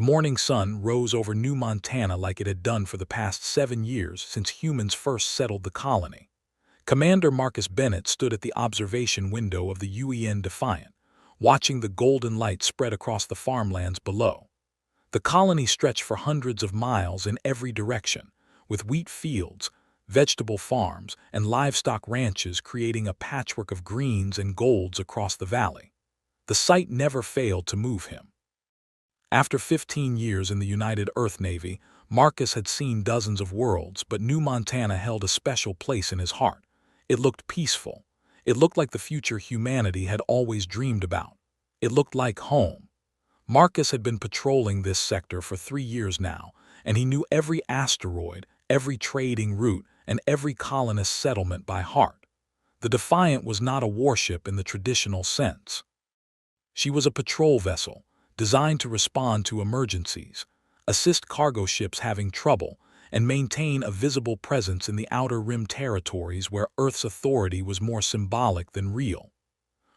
The morning sun rose over New Montana like it had done for the past 7 years since humans first settled the colony. Commander Marcus Bennett stood at the observation window of the UEN Defiant, watching the golden light spread across the farmlands below. The colony stretched for hundreds of miles in every direction, with wheat fields, vegetable farms, and livestock ranches creating a patchwork of greens and golds across the valley. The sight never failed to move him. After 15 years in the United Earth Navy, Marcus had seen dozens of worlds, but New Montana held a special place in his heart. It looked peaceful. It looked like the future humanity had always dreamed about. It looked like home. Marcus had been patrolling this sector for 3 years now, and he knew every asteroid, every trading route, and every colonist settlement by heart. The Defiant was not a warship in the traditional sense. She was a patrol vessel, designed to respond to emergencies, assist cargo ships having trouble, and maintain a visible presence in the outer rim territories where Earth's authority was more symbolic than real.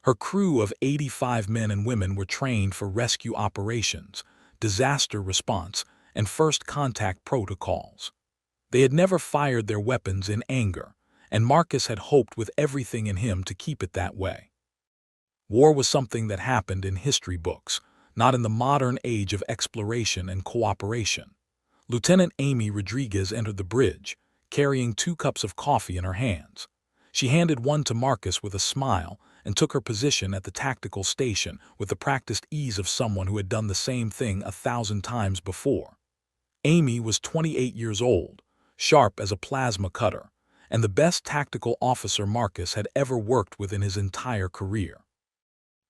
Her crew of 85 men and women were trained for rescue operations, disaster response, and first contact protocols. They had never fired their weapons in anger, and Marcus had hoped with everything in him to keep it that way. War was something that happened in history books, not in the modern age of exploration and cooperation. Lieutenant Amy Rodriguez entered the bridge, carrying 2 cups of coffee in her hands. She handed one to Marcus with a smile and took her position at the tactical station with the practiced ease of someone who had done the same thing 1,000 times before. Amy was 28 years old, sharp as a plasma cutter, and the best tactical officer Marcus had ever worked with in his entire career.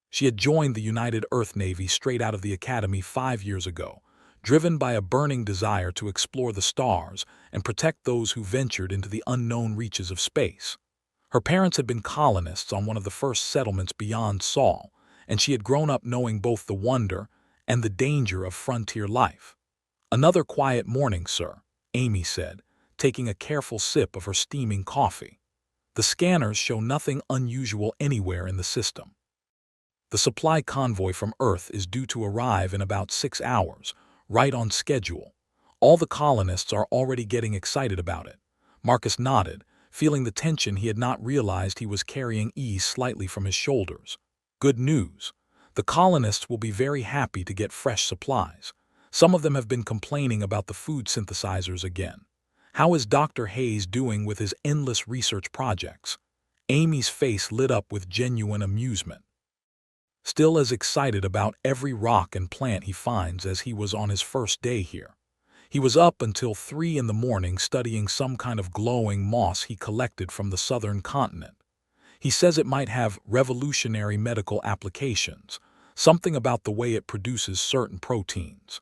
She had joined the United Earth Navy straight out of the academy 5 years ago, driven by a burning desire to explore the stars and protect those who ventured into the unknown reaches of space. Her parents had been colonists on one of the first settlements beyond Saul, and she had grown up knowing both the wonder and the danger of frontier life. "Another quiet morning, sir," Amy said, taking a careful sip of her steaming coffee. "The scanners show nothing unusual anywhere in the system. The supply convoy from Earth is due to arrive in about 6 hours, right on schedule. All the colonists are already getting excited about it." Marcus nodded, feeling the tension he had not realized he was carrying ease slightly from his shoulders. "Good news. The colonists will be very happy to get fresh supplies. Some of them have been complaining about the food synthesizers again. How is Dr. Hayes doing with his endless research projects?" Amy's face lit up with genuine amusement. "Still as excited about every rock and plant he finds as he was on his first day here. He was up until 3 in the morning studying some kind of glowing moss he collected from the southern continent. He says it might have revolutionary medical applications, something about the way it produces certain proteins.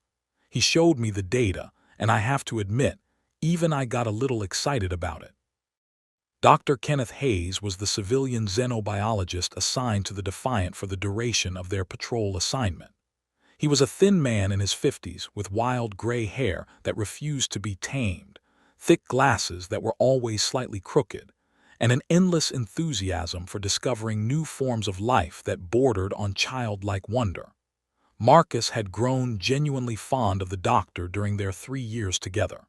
He showed me the data, and I have to admit, even I got a little excited about it." Dr. Kenneth Hayes was the civilian xenobiologist assigned to the Defiant for the duration of their patrol assignment. He was a thin man in his 50s with wild gray hair that refused to be tamed, thick glasses that were always slightly crooked, and an endless enthusiasm for discovering new forms of life that bordered on childlike wonder. Marcus had grown genuinely fond of the doctor during their 3 years together.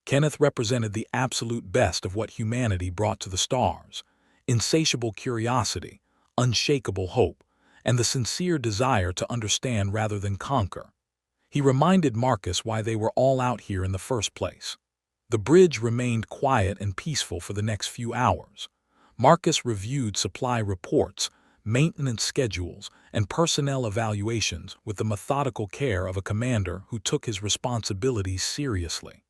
Kenneth represented the absolute best of what humanity brought to the stars: insatiable curiosity, unshakable hope, and the sincere desire to understand rather than conquer. He reminded Marcus why they were all out here in the first place. The bridge remained quiet and peaceful for the next few hours. Marcus reviewed supply reports, maintenance schedules, and personnel evaluations with the methodical care of a commander who took his responsibilities seriously.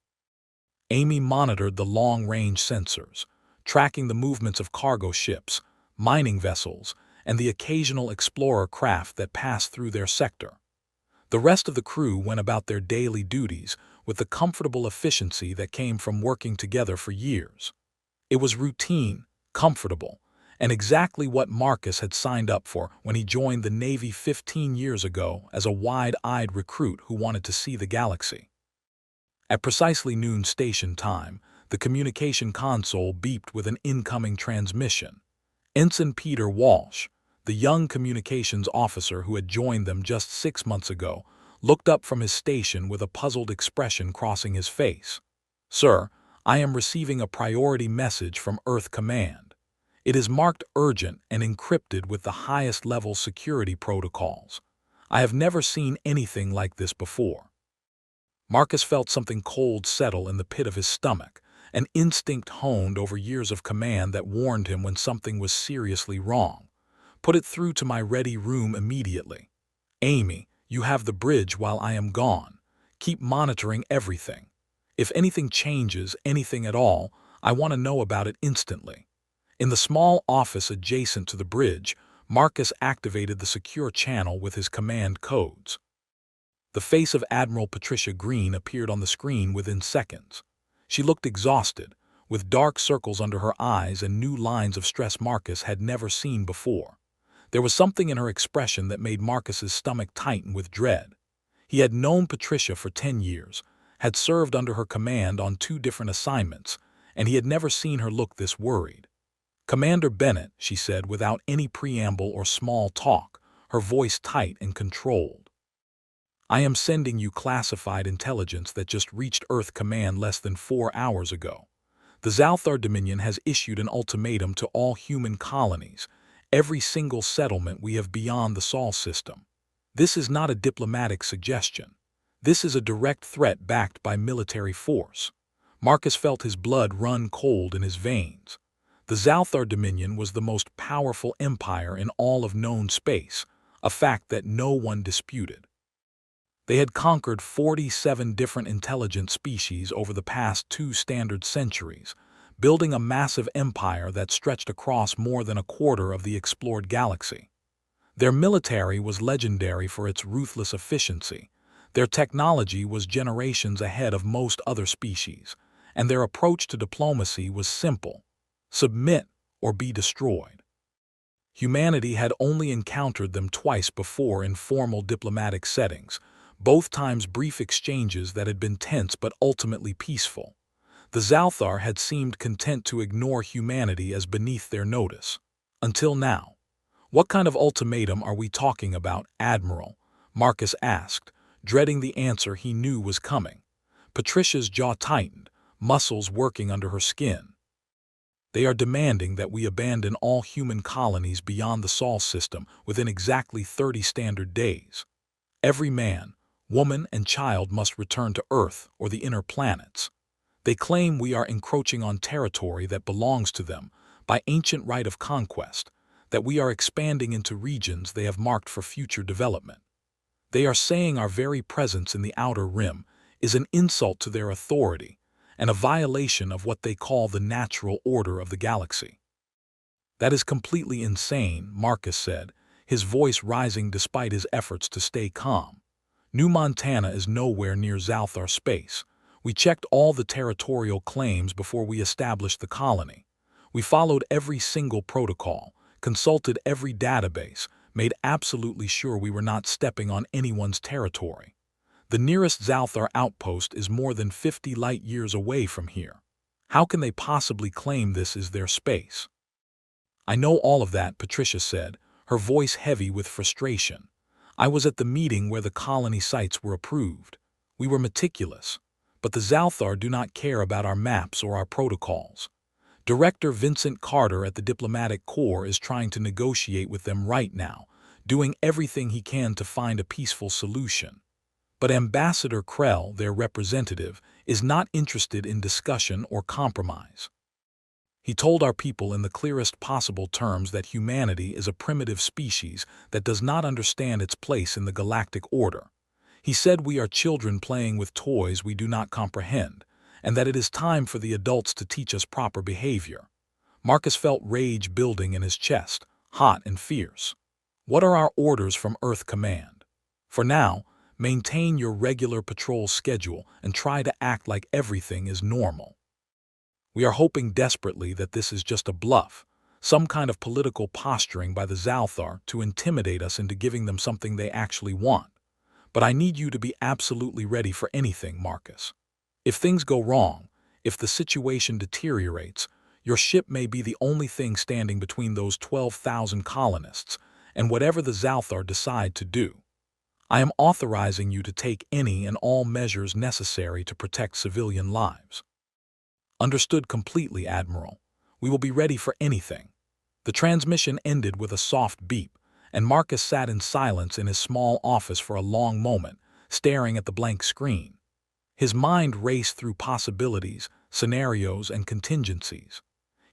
Amy monitored the long-range sensors, tracking the movements of cargo ships, mining vessels, and the occasional explorer craft that passed through their sector. The rest of the crew went about their daily duties with the comfortable efficiency that came from working together for years. It was routine, comfortable, and exactly what Marcus had signed up for when he joined the Navy 15 years ago as a wide-eyed recruit who wanted to see the galaxy. At precisely noon station time, the communication console beeped with an incoming transmission. Ensign Peter Walsh, the young communications officer who had joined them just 6 months ago, looked up from his station with a puzzled expression crossing his face. "Sir, I am receiving a priority message from Earth Command. It is marked urgent and encrypted with the highest level security protocols. I have never seen anything like this before." Marcus felt something cold settle in the pit of his stomach, an instinct honed over years of command that warned him when something was seriously wrong. "Put it through to my ready room immediately. Amy, you have the bridge while I am gone. Keep monitoring everything. If anything changes, anything at all, I want to know about it instantly." In the small office adjacent to the bridge, Marcus activated the secure channel with his command codes. The face of Admiral Patricia Green appeared on the screen within seconds. She looked exhausted, with dark circles under her eyes and new lines of stress Marcus had never seen before. There was something in her expression that made Marcus's stomach tighten with dread. He had known Patricia for 10 years, had served under her command on 2 different assignments, and he had never seen her look this worried. "Commander Bennett," she said without any preamble or small talk, her voice tight and controlled. "I am sending you classified intelligence that just reached Earth Command less than 4 hours ago. The Zalthar Dominion has issued an ultimatum to all human colonies, every single settlement we have beyond the Sol system. This is not a diplomatic suggestion. This is a direct threat backed by military force." Marcus felt his blood run cold in his veins. The Zalthar Dominion was the most powerful empire in all of known space, a fact that no one disputed. They had conquered 47 different intelligent species over the past 2 standard centuries, building a massive empire that stretched across more than a quarter of the explored galaxy. Their military was legendary for its ruthless efficiency, their technology was generations ahead of most other species, and their approach to diplomacy was simple: submit or be destroyed. Humanity had only encountered them twice before in formal diplomatic settings, both times brief exchanges that had been tense but ultimately peaceful. The Zalthar had seemed content to ignore humanity as beneath their notice. Until now. "What kind of ultimatum are we talking about, Admiral?" Marcus asked, dreading the answer he knew was coming. Patricia's jaw tightened, muscles working under her skin. "They are demanding that we abandon all human colonies beyond the Sol system within exactly 30 standard days. Every man, woman, and child must return to Earth or the inner planets. They claim we are encroaching on territory that belongs to them by ancient right of conquest, that we are expanding into regions they have marked for future development. They are saying our very presence in the Outer Rim is an insult to their authority and a violation of what they call the natural order of the galaxy." "That is completely insane," Marcus said, his voice rising despite his efforts to stay calm. "New Montana is nowhere near Zalthar space. We checked all the territorial claims before we established the colony. We followed every single protocol, consulted every database, made absolutely sure we were not stepping on anyone's territory. The nearest Zalthar outpost is more than 50 light-years away from here. How can they possibly claim this is their space?" "I know all of that," Patricia said, her voice heavy with frustration. "I was at the meeting where the colony sites were approved. We were meticulous. But the Zalthar do not care about our maps or our protocols. Director Vincent Carter at the Diplomatic Corps is trying to negotiate with them right now, doing everything he can to find a peaceful solution. But Ambassador Krell, their representative, is not interested in discussion or compromise. He told our people in the clearest possible terms that humanity is a primitive species that does not understand its place in the galactic order. He said we are children playing with toys we do not comprehend, and that it is time for the adults to teach us proper behavior." Marcus felt rage building in his chest, hot and fierce. "What are our orders from Earth Command?" "For now, maintain your regular patrol schedule and try to act like everything is normal. We are hoping desperately that this is just a bluff, some kind of political posturing by the Zalthar to intimidate us into giving them something they actually want. But I need you to be absolutely ready for anything, Marcus. If things go wrong, if the situation deteriorates, your ship may be the only thing standing between those 12,000 colonists and whatever the Zalthar decide to do. I am authorizing you to take any and all measures necessary to protect civilian lives." "Understood completely, Admiral. We will be ready for anything." The transmission ended with a soft beep, and Marcus sat in silence in his small office for a long moment, staring at the blank screen. His mind raced through possibilities, scenarios, and contingencies.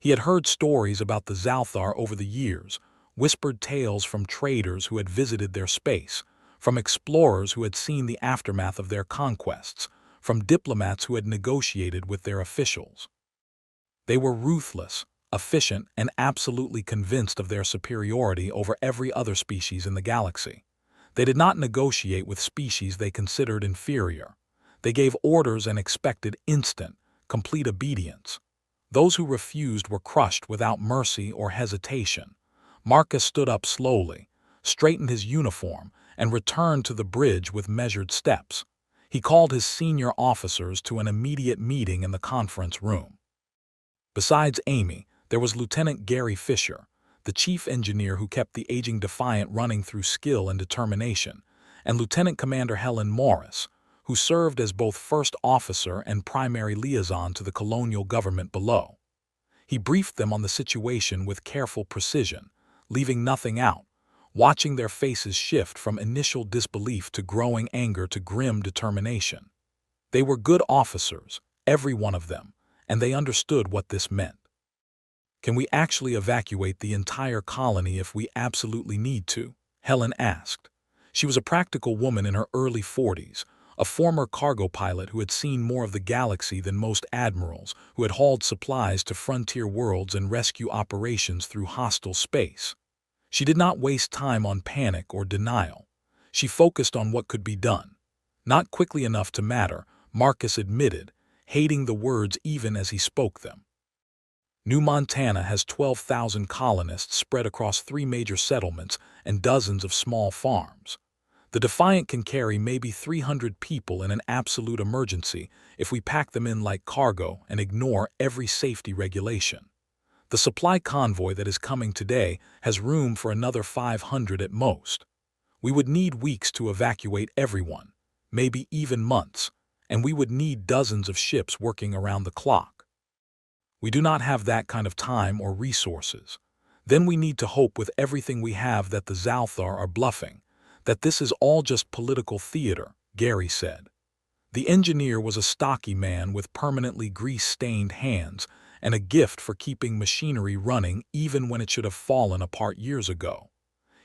He had heard stories about the Zalthar over the years, whispered tales from traders who had visited their space, from explorers who had seen the aftermath of their conquests, from diplomats who had negotiated with their officials. They were ruthless, efficient, and absolutely convinced of their superiority over every other species in the galaxy. They did not negotiate with species they considered inferior. They gave orders and expected instant, complete obedience. Those who refused were crushed without mercy or hesitation. Marcus stood up slowly, straightened his uniform, and returned to the bridge with measured steps. He called his senior officers to an immediate meeting in the conference room. Besides Amy, there was Lieutenant Gary Fisher, the chief engineer who kept the aging Defiant running through skill and determination, and Lieutenant Commander Helen Morris, who served as both first officer and primary liaison to the colonial government below. He briefed them on the situation with careful precision, leaving nothing out, watching their faces shift from initial disbelief to growing anger to grim determination. They were good officers, every one of them, and they understood what this meant. "Can we actually evacuate the entire colony if we absolutely need to?" Helen asked. She was a practical woman in her early 40s, a former cargo pilot who had seen more of the galaxy than most admirals who had hauled supplies to frontier worlds and rescue operations through hostile space. She did not waste time on panic or denial. She focused on what could be done. Not quickly enough to matter, Marcus admitted, hating the words even as he spoke them. New Montana has 12,000 colonists spread across 3 major settlements and dozens of small farms. The Defiant can carry maybe 300 people in an absolute emergency if we pack them in like cargo and ignore every safety regulation. The supply convoy that is coming today has room for another 500 at most. We would need weeks to evacuate everyone, maybe even months, and we would need dozens of ships working around the clock. We do not have that kind of time or resources. Then we need to hope with everything we have that the Zalthar are bluffing, that this is all just political theater, Gary said. The engineer was a stocky man with permanently grease-stained hands and a gift for keeping machinery running even when it should have fallen apart years ago.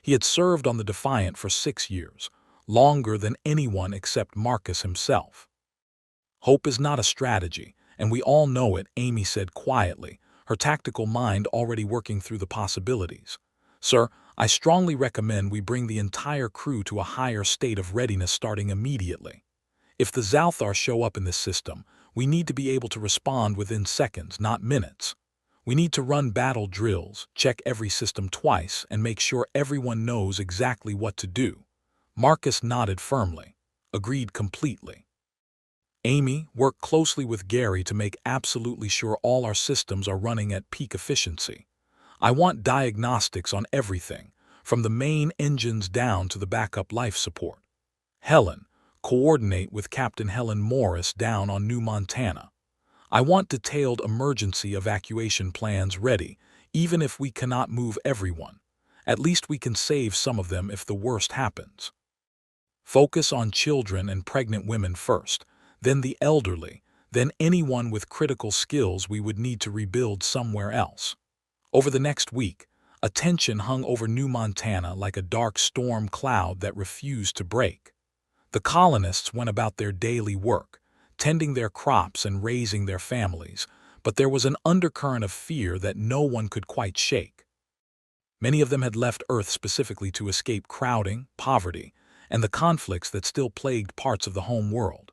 He had served on the Defiant for 6 years, longer than anyone except Marcus himself. "Hope is not a strategy, and we all know it," Amy said quietly, her tactical mind already working through the possibilities. "Sir, I strongly recommend we bring the entire crew to a higher state of readiness starting immediately. If the Zalthar show up in this system, we need to be able to respond within seconds, not minutes. We need to run battle drills, check every system twice, and make sure everyone knows exactly what to do." Marcus nodded firmly, agreed completely. "Amy, work closely with Gary to make absolutely sure all our systems are running at peak efficiency. I want diagnostics on everything, from the main engines down to the backup life support. Helen, coordinate with Captain Helen Morris down on New Montana. I want detailed emergency evacuation plans ready, even if we cannot move everyone. At least we can save some of them if the worst happens. Focus on children and pregnant women first, then the elderly, then anyone with critical skills we would need to rebuild somewhere else." Over the next week, a tension hung over New Montana like a dark storm cloud that refused to break. The colonists went about their daily work, tending their crops and raising their families, but there was an undercurrent of fear that no one could quite shake. Many of them had left Earth specifically to escape crowding, poverty, and the conflicts that still plagued parts of the home world.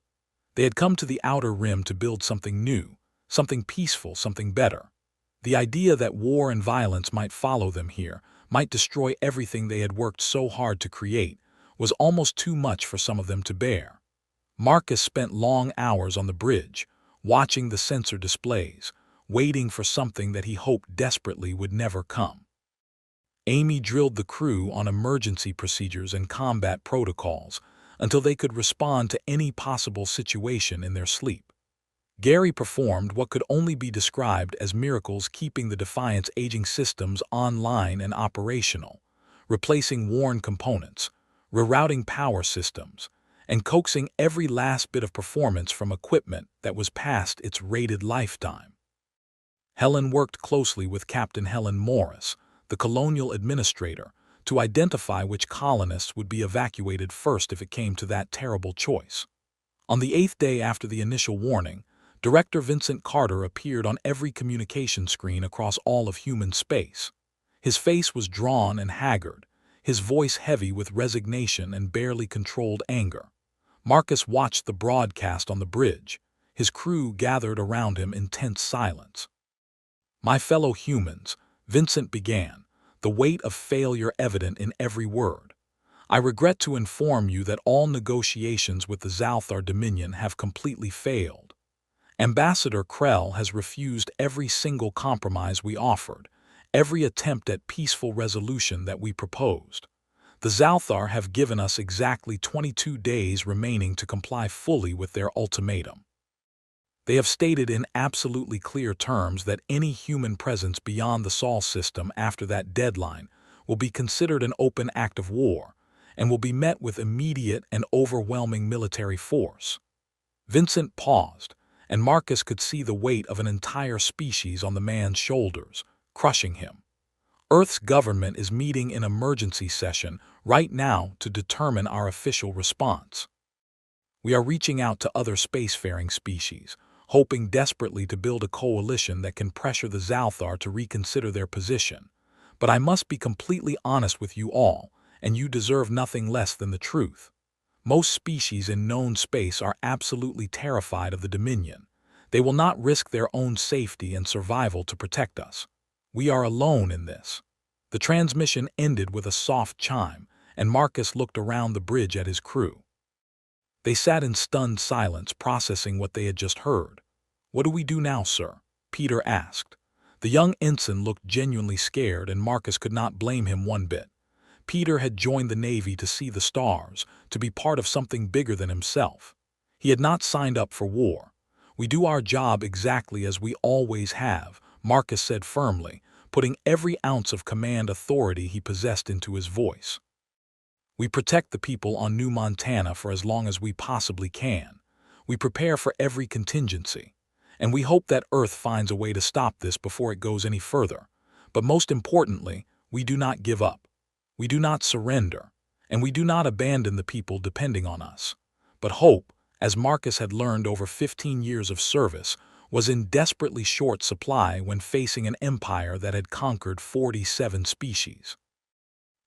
They had come to the outer rim to build something new, something peaceful, something better. The idea that war and violence might follow them here, might destroy everything they had worked so hard to create, was almost too much for some of them to bear. Marcus spent long hours on the bridge, watching the sensor displays, waiting for something that he hoped desperately would never come. Amy drilled the crew on emergency procedures and combat protocols, until they could respond to any possible situation in their sleep. Gary performed what could only be described as miracles, keeping the Defiant's aging systems online and operational, replacing worn components, rerouting power systems, and coaxing every last bit of performance from equipment that was past its rated lifetime. Helen worked closely with Captain Helen Morris, the colonial administrator, to identify which colonists would be evacuated first if it came to that terrible choice. On the 8th day after the initial warning, Director Vincent Carter appeared on every communication screen across all of human space. His face was drawn and haggard, his voice heavy with resignation and barely controlled anger. Marcus watched the broadcast on the bridge, his crew gathered around him in tense silence. "My fellow humans," Vincent began, the weight of failure evident in every word. "I regret to inform you that all negotiations with the Zalthar Dominion have completely failed. Ambassador Krell has refused every single compromise we offered, every attempt at peaceful resolution that we proposed. The Zalthar have given us exactly 22 days remaining to comply fully with their ultimatum. They have stated in absolutely clear terms that any human presence beyond the Sol system after that deadline will be considered an open act of war and will be met with immediate and overwhelming military force." Vincent paused, and Marcus could see the weight of an entire species on the man's shoulders, crushing him. "Earth's government is meeting in emergency session right now to determine our official response. We are reaching out to other spacefaring species, hoping desperately to build a coalition that can pressure the Zalthar to reconsider their position. But I must be completely honest with you all, and you deserve nothing less than the truth. Most species in known space are absolutely terrified of the Dominion. They will not risk their own safety and survival to protect us. We are alone in this." The transmission ended with a soft chime, and Marcus looked around the bridge at his crew. They sat in stunned silence, processing what they had just heard. "What do we do now, sir?" Peter asked. The young ensign looked genuinely scared, and Marcus could not blame him one bit. Peter had joined the Navy to see the stars, to be part of something bigger than himself. He had not signed up for war. "We do our job exactly as we always have," Marcus said firmly, putting every ounce of command authority he possessed into his voice. "We protect the people on New Montana for as long as we possibly can. We prepare for every contingency. And we hope that Earth finds a way to stop this before it goes any further. But most importantly, we do not give up. We do not surrender. And we do not abandon the people depending on us. But hope, as Marcus had learned over 15 years of service, was in desperately short supply when facing an empire that had conquered 47 species.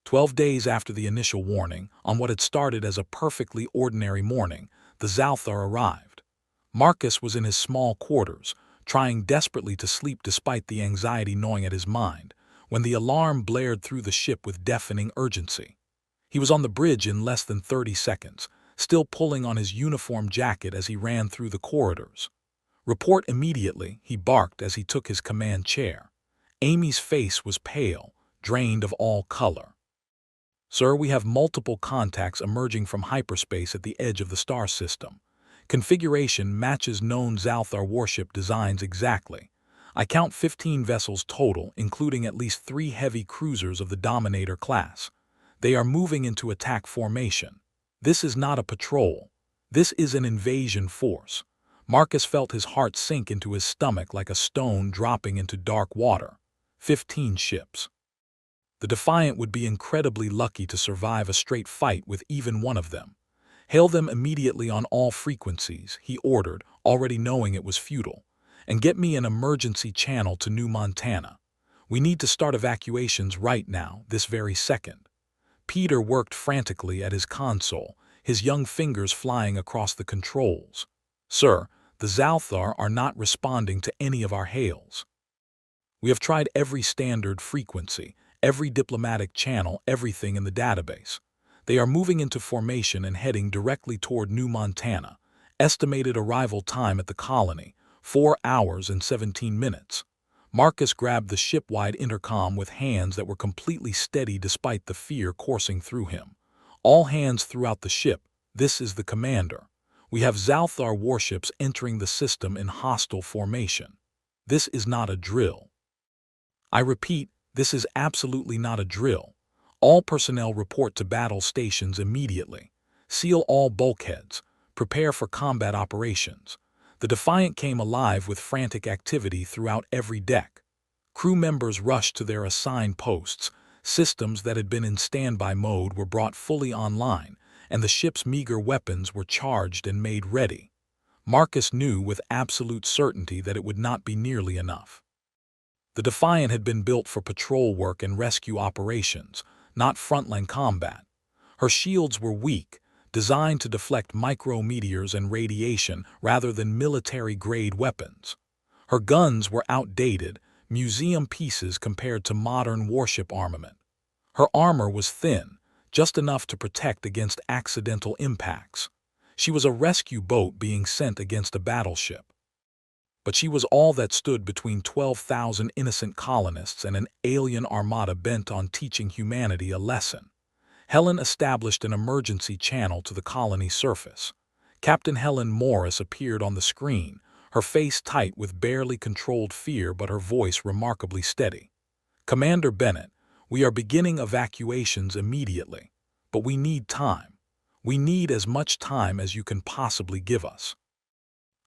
12 days after the initial warning, on what had started as a perfectly ordinary morning, the Zalthar arrived. Marcus was in his small quarters, trying desperately to sleep despite the anxiety gnawing at his mind, when the alarm blared through the ship with deafening urgency. He was on the bridge in less than 30 seconds, still pulling on his uniform jacket as he ran through the corridors. "Report immediately," he barked as he took his command chair. Amy's face was pale, drained of all color. "Sir, we have multiple contacts emerging from hyperspace at the edge of the star system. Configuration matches known Zalthar warship designs exactly. I count 15 vessels total, including at least 3 heavy cruisers of the Dominator class. They are moving into attack formation. This is not a patrol. This is an invasion force." Marcus felt his heart sink into his stomach like a stone dropping into dark water. 15 ships. The Defiant would be incredibly lucky to survive a straight fight with even one of them. "Hail them immediately on all frequencies," he ordered, already knowing it was futile. "And get me an emergency channel to New Montana. We need to start evacuations right now, this very second." Peter worked frantically at his console, his young fingers flying across the controls. "Sir, the Zalthar are not responding to any of our hails. We have tried every standard frequency, every diplomatic channel, everything in the database. They are moving into formation and heading directly toward New Montana. Estimated arrival time at the colony, 4 hours and 17 minutes. Marcus grabbed the ship-wide intercom with hands that were completely steady despite the fear coursing through him. "All hands throughout the ship, This is the commander. We have Zalthar warships entering the system in hostile formation. This is not a drill. I repeat, this is absolutely not a drill. All personnel report to battle stations immediately. Seal all bulkheads. Prepare for combat operations. The Defiant came alive with frantic activity throughout every deck. Crew members rushed to their assigned posts. Systems that had been in standby mode were brought fully online, and the ship's meager weapons were charged and made ready. Marcus knew with absolute certainty that it would not be nearly enough. The Defiant had been built for patrol work and rescue operations, not frontline combat. Her shields were weak, designed to deflect micrometeors and radiation rather than military-grade weapons. Her guns were outdated, museum pieces compared to modern warship armament. Her armor was thin, just enough to protect against accidental impacts. She was a rescue boat being sent against a battleship. But she was all that stood between 12,000 innocent colonists and an alien armada bent on teaching humanity a lesson. Helen established an emergency channel to the colony surface. Captain Helen Morris appeared on the screen, her face tight with barely controlled fear but her voice remarkably steady. "Commander Bennett, we are beginning evacuations immediately, but we need time. We need as much time as you can possibly give us."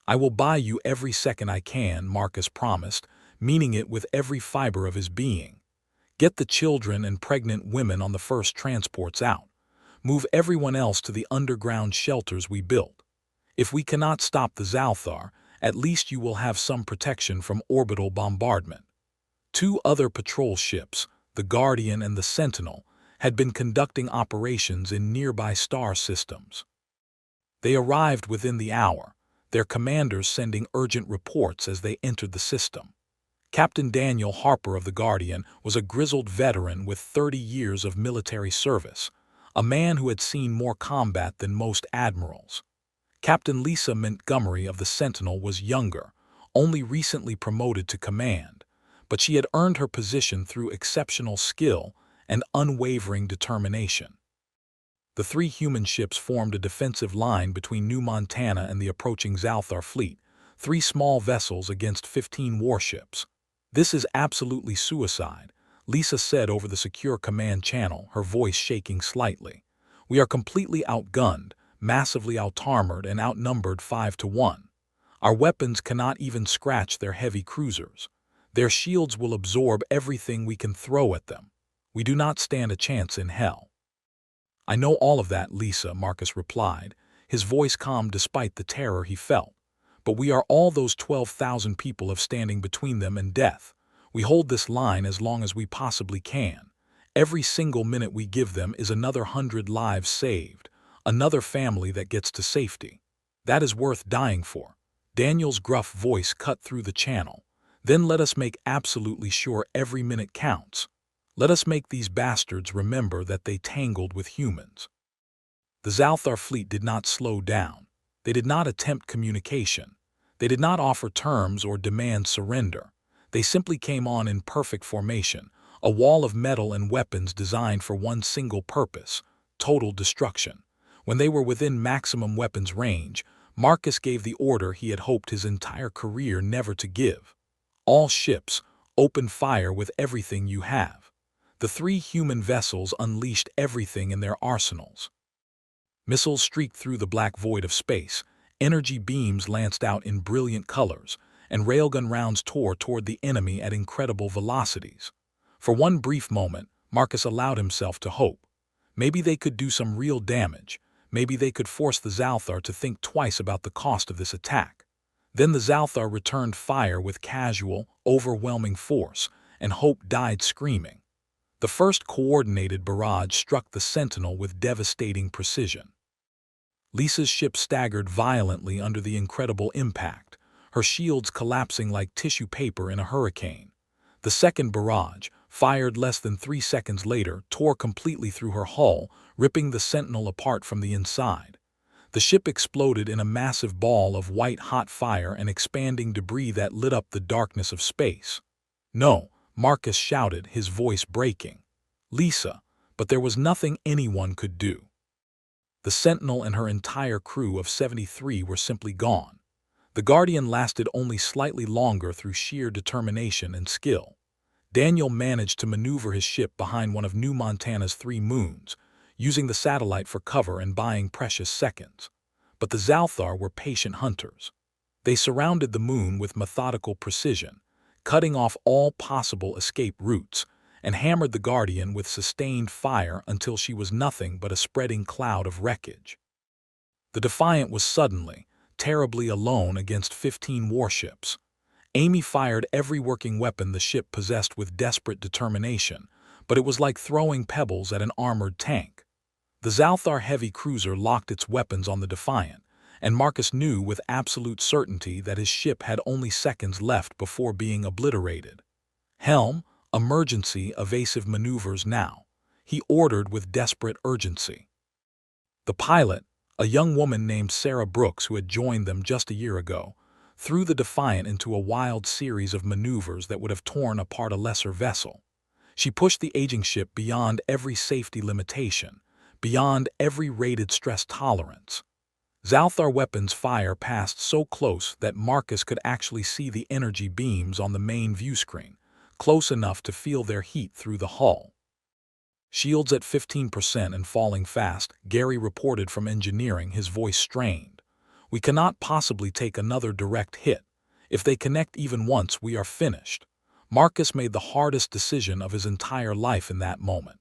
"I will buy you every second I can," Marcus promised, meaning it with every fiber of his being. "Get the children and pregnant women on the first transports out. Move everyone else to the underground shelters we built. If we cannot stop the Zalthar, at least you will have some protection from orbital bombardment." Two other patrol ships, the Guardian and the Sentinel, had been conducting operations in nearby star systems. They arrived within the hour, their commanders sending urgent reports as they entered the system. Captain Daniel Harper of the Guardian was a grizzled veteran with 30 years of military service, a man who had seen more combat than most admirals. Captain Lisa Montgomery of the Sentinel was younger, only recently promoted to command, but she had earned her position through exceptional skill and unwavering determination. The three human ships formed a defensive line between New Montana and the approaching Zalthar fleet, 3 small vessels against 15 warships. "This is absolutely suicide," Lisa said over the secure command channel, her voice shaking slightly. "We are completely outgunned, massively outarmored, and outnumbered 5-1. Our weapons cannot even scratch their heavy cruisers. Their shields will absorb everything we can throw at them. We do not stand a chance in hell." "I know all of that, Lisa," Marcus replied, his voice calm despite the terror he felt. "But we are all those 12,000 people of standing between them and death. We hold this line as long as we possibly can. Every single minute we give them is another 100 lives saved, another family that gets to safety. That is worth dying for." Daniel's gruff voice cut through the channel. "Then let us make absolutely sure every minute counts. Let us make these bastards remember that they tangled with humans." The Zalthar fleet did not slow down. They did not attempt communication. They did not offer terms or demand surrender. They simply came on in perfect formation, a wall of metal and weapons designed for one single purpose: total destruction. When they were within maximum weapons range, Marcus gave the order he had hoped his entire career never to give. "All ships, open fire with everything you have." The 3 human vessels unleashed everything in their arsenals. Missiles streaked through the black void of space, energy beams lanced out in brilliant colors, and railgun rounds tore toward the enemy at incredible velocities. For one brief moment, Marcus allowed himself to hope. Maybe they could do some real damage. Maybe they could force the Zalthar to think twice about the cost of this attack. Then the Zalthar returned fire with casual, overwhelming force, and hope died screaming. The first coordinated barrage struck the Sentinel with devastating precision. Lisa's ship staggered violently under the incredible impact, her shields collapsing like tissue paper in a hurricane. The second barrage, fired less than 3 seconds later, tore completely through her hull, ripping the Sentinel apart from the inside. The ship exploded in a massive ball of white-hot fire and expanding debris that lit up the darkness of space. "No," Marcus shouted, his voice breaking. "Lisa," but there was nothing anyone could do. The Sentinel and her entire crew of 73 were simply gone. The Guardian lasted only slightly longer through sheer determination and skill. Daniel managed to maneuver his ship behind one of New Montana's 3 moons, using the satellite for cover and buying precious seconds. But the Zalthar were patient hunters. They surrounded the moon with methodical precision, cutting off all possible escape routes, and hammered the Guardian with sustained fire until she was nothing but a spreading cloud of wreckage. The Defiant was suddenly, terribly alone against 15 warships. Amy fired every working weapon the ship possessed with desperate determination, but it was like throwing pebbles at an armored tank. The Zalthar heavy cruiser locked its weapons on the Defiant, and Marcus knew with absolute certainty that his ship had only seconds left before being obliterated. "Helm, emergency evasive maneuvers now," he ordered with desperate urgency. The pilot, a young woman named Sarah Brooks who had joined them just a year ago, threw the Defiant into a wild series of maneuvers that would have torn apart a lesser vessel. She pushed the aging ship beyond every safety limitation, beyond every rated stress tolerance. Zalthar weapons fire passed so close that Marcus could actually see the energy beams on the main view screen, close enough to feel their heat through the hull. "Shields at 15% and falling fast," Gary reported from engineering, his voice strained. "We cannot possibly take another direct hit. If they connect even once, we are finished." Marcus made the hardest decision of his entire life in that moment.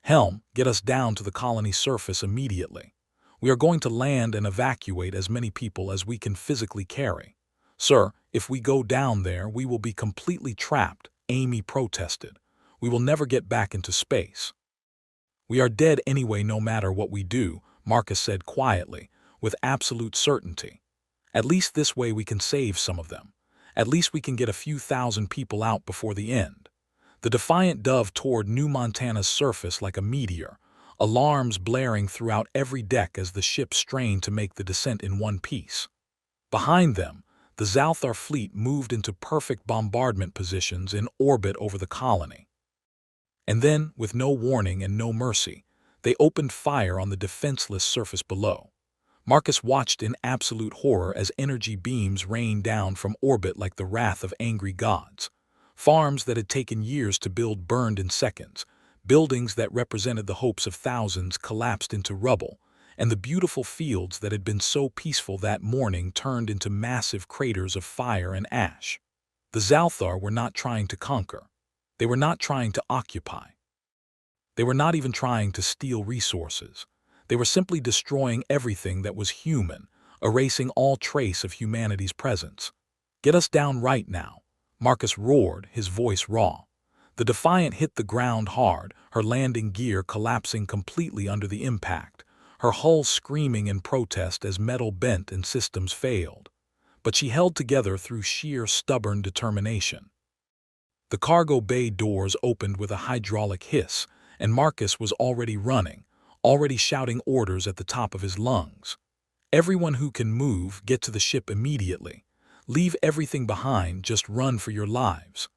"Helm, get us down to the colony surface immediately. We are going to land and evacuate as many people as we can physically carry." "Sir, if we go down there, we will be completely trapped," Amy protested. "We will never get back into space." "We are dead anyway no matter what we do," Marcus said quietly, with absolute certainty. "At least this way we can save some of them. At least we can get a few thousand people out before the end." The Defiant dove toward New Montana's surface like a meteor, alarms blaring throughout every deck as the ship strained to make the descent in one piece. Behind them, the Zalthar fleet moved into perfect bombardment positions in orbit over the colony. And then, with no warning and no mercy, they opened fire on the defenseless surface below. Marcus watched in absolute horror as energy beams rained down from orbit like the wrath of angry gods. Farms that had taken years to build burned in seconds, buildings that represented the hopes of thousands collapsed into rubble, and the beautiful fields that had been so peaceful that morning turned into massive craters of fire and ash. The Zalthar were not trying to conquer. They were not trying to occupy. They were not even trying to steal resources. They were simply destroying everything that was human, erasing all trace of humanity's presence. "Get us down right now," Marcus roared, his voice raw. The Defiant hit the ground hard, her landing gear collapsing completely under the impact, her hull screaming in protest as metal bent and systems failed. But she held together through sheer stubborn determination. The cargo bay doors opened with a hydraulic hiss, and Marcus was already running, already shouting orders at the top of his lungs. "Everyone who can move, get to the ship immediately. Leave everything behind, just run for your lives."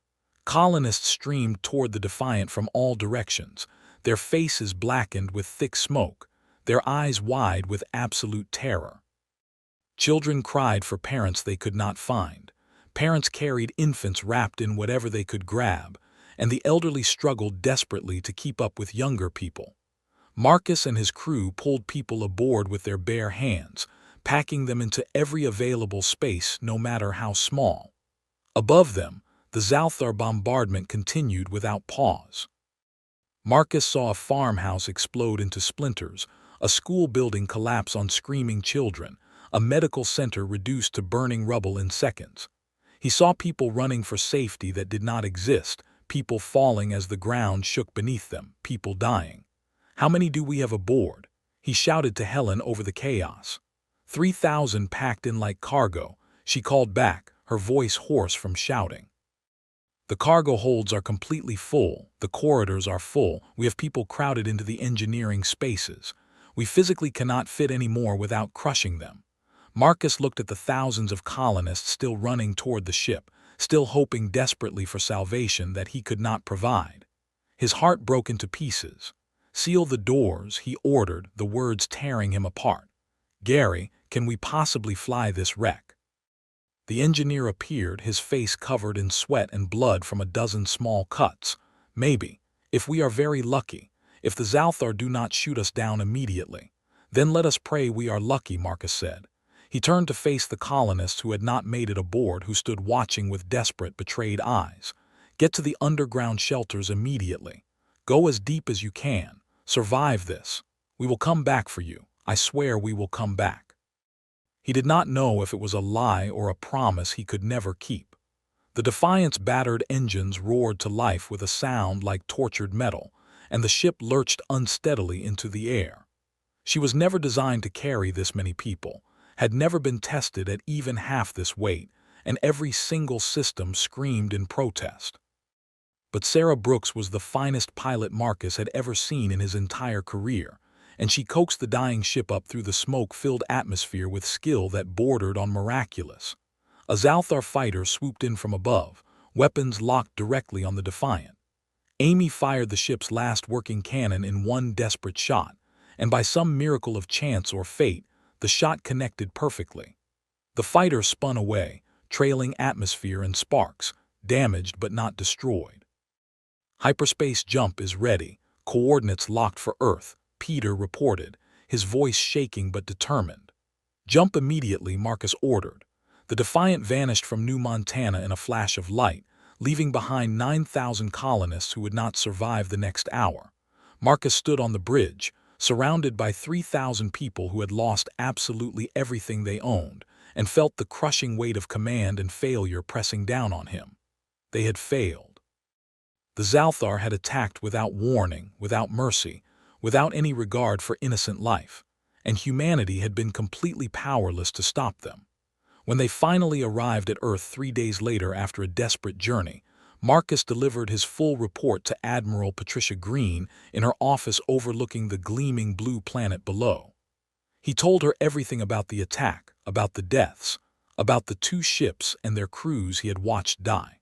Colonists streamed toward the Defiant from all directions, their faces blackened with thick smoke, their eyes wide with absolute terror. Children cried for parents they could not find. Parents carried infants wrapped in whatever they could grab, and the elderly struggled desperately to keep up with younger people. Marcus and his crew pulled people aboard with their bare hands, packing them into every available space no matter how small. Above them, the Zalthar bombardment continued without pause. Marcus saw a farmhouse explode into splinters, a school building collapse on screaming children, a medical center reduced to burning rubble in seconds. He saw people running for safety that did not exist, people falling as the ground shook beneath them, people dying. "How many do we have aboard?" he shouted to Helen over the chaos. 3,000 packed in like cargo," she called back, her voice hoarse from shouting. "The cargo holds are completely full, the corridors are full, we have people crowded into the engineering spaces. We physically cannot fit any more without crushing them." Marcus looked at the thousands of colonists still running toward the ship, still hoping desperately for salvation that he could not provide. His heart broke into pieces. "Seal the doors," he ordered, the words tearing him apart. "Gary, can we possibly fly this wreck?" The engineer appeared, his face covered in sweat and blood from a dozen small cuts. "Maybe, if we are very lucky, if the Zalthar do not shoot us down immediately. Then let us pray we are lucky," Marcus said. He turned to face the colonists who had not made it aboard, who stood watching with desperate, betrayed eyes. "Get to the underground shelters immediately. Go as deep as you can. Survive this. We will come back for you. I swear we will come back." He did not know if it was a lie or a promise he could never keep. The Defiant's battered engines roared to life with a sound like tortured metal, and the ship lurched unsteadily into the air. She was never designed to carry this many people, had never been tested at even half this weight, and every single system screamed in protest. But Sarah Brooks was the finest pilot Marcus had ever seen in his entire career, and she coaxed the dying ship up through the smoke-filled atmosphere with skill that bordered on miraculous. A Zalthar fighter swooped in from above, weapons locked directly on the Defiant. Amy fired the ship's last working cannon in one desperate shot, and by some miracle of chance or fate, the shot connected perfectly. The fighter spun away, trailing atmosphere and sparks, damaged but not destroyed. "Hyperspace jump is ready, coordinates locked for Earth," Peter reported, his voice shaking but determined. "Jump immediately," Marcus ordered. The Defiant vanished from New Montana in a flash of light, leaving behind 9,000 colonists who would not survive the next hour. Marcus stood on the bridge, surrounded by 3,000 people who had lost absolutely everything they owned, and felt the crushing weight of command and failure pressing down on him. They had failed. The Zalthar had attacked without warning, without mercy, without any regard for innocent life, and humanity had been completely powerless to stop them. When they finally arrived at Earth 3 days later after a desperate journey, Marcus delivered his full report to Admiral Patricia Green in her office overlooking the gleaming blue planet below. He told her everything about the attack, about the deaths, about the 2 ships and their crews he had watched die.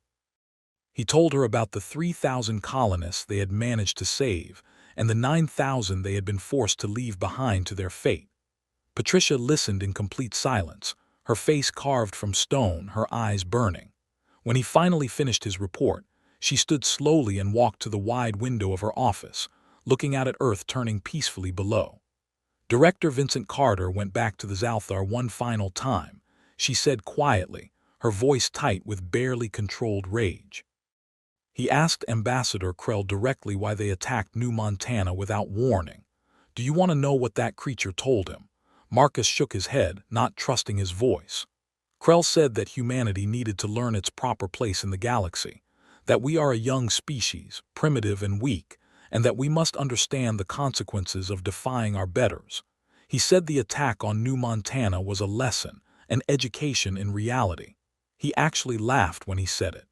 He told her about the 3,000 colonists they had managed to save and the 9,000 they had been forced to leave behind to their fate. Patricia listened in complete silence, her face carved from stone, her eyes burning. When he finally finished his report, she stood slowly and walked to the wide window of her office, looking out at Earth turning peacefully below. Director Vincent Carter went back to the Zalthar one final time, she said quietly, her voice tight with barely controlled rage. He asked Ambassador Krell directly why they attacked New Montana without warning. "Do you want to know what that creature told him?" Marcus shook his head, not trusting his voice. Krell said that humanity needed to learn its proper place in the galaxy, that we are a young species, primitive and weak, and that we must understand the consequences of defying our betters. He said the attack on New Montana was a lesson, an education in reality. He actually laughed when he said it.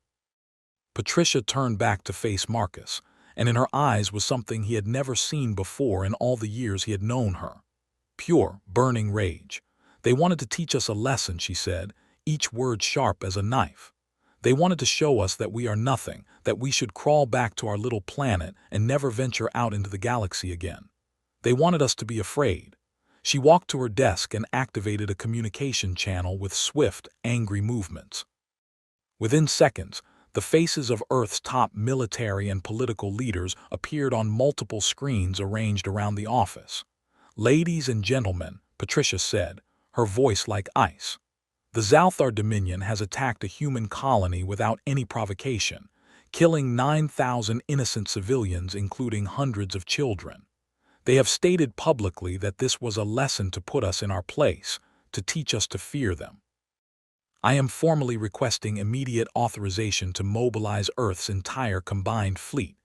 Patricia turned back to face Marcus, and in her eyes was something he had never seen before in all the years he had known her. Pure, burning rage. "They wanted to teach us a lesson," she said, each word sharp as a knife. "They wanted to show us that we are nothing, that we should crawl back to our little planet and never venture out into the galaxy again. They wanted us to be afraid." She walked to her desk and activated a communication channel with swift, angry movements. Within seconds, the faces of Earth's top military and political leaders appeared on multiple screens arranged around the office. "Ladies and gentlemen," Patricia said, her voice like ice, "the Zalthar Dominion has attacked a human colony without any provocation, killing 9,000 innocent civilians, including hundreds of children. They have stated publicly that this was a lesson to put us in our place, to teach us to fear them. I am formally requesting immediate authorization to mobilize Earth's entire combined fleet.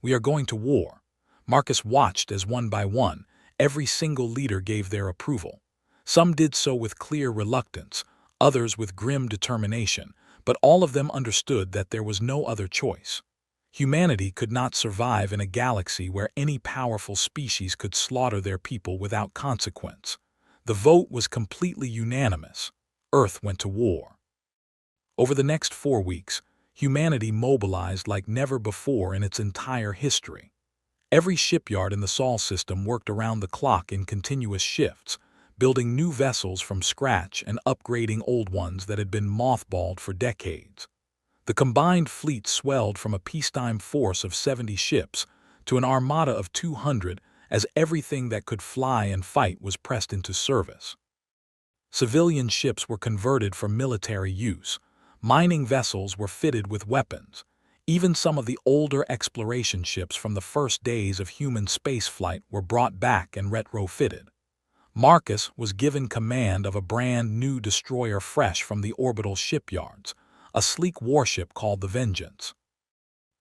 We are going to war." Marcus watched as one by one, every single leader gave their approval. Some did so with clear reluctance, others with grim determination, but all of them understood that there was no other choice. Humanity could not survive in a galaxy where any powerful species could slaughter their people without consequence. The vote was completely unanimous. Earth went to war. Over the next 4 weeks, humanity mobilized like never before in its entire history. Every shipyard in the Sol system worked around the clock in continuous shifts, building new vessels from scratch and upgrading old ones that had been mothballed for decades. The combined fleet swelled from a peacetime force of 70 ships to an armada of 200 as everything that could fly and fight was pressed into service. Civilian ships were converted for military use. Mining vessels were fitted with weapons. Even some of the older exploration ships from the first days of human spaceflight were brought back and retrofitted. Marcus was given command of a brand new destroyer fresh from the orbital shipyards, a sleek warship called the Vengeance.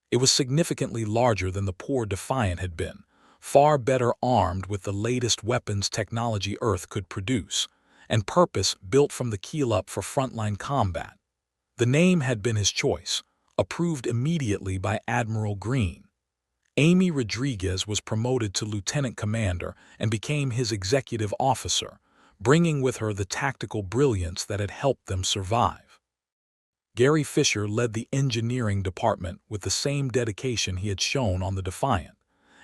It was significantly larger than the poor Defiant had been, far better armed with the latest weapons technology Earth could produce, and purpose built from the keel up for frontline combat. The name had been his choice, approved immediately by Admiral Green. Amy Rodriguez was promoted to lieutenant commander and became his executive officer, bringing with her the tactical brilliance that had helped them survive. Gary Fisher led the engineering department with the same dedication he had shown on the Defiant,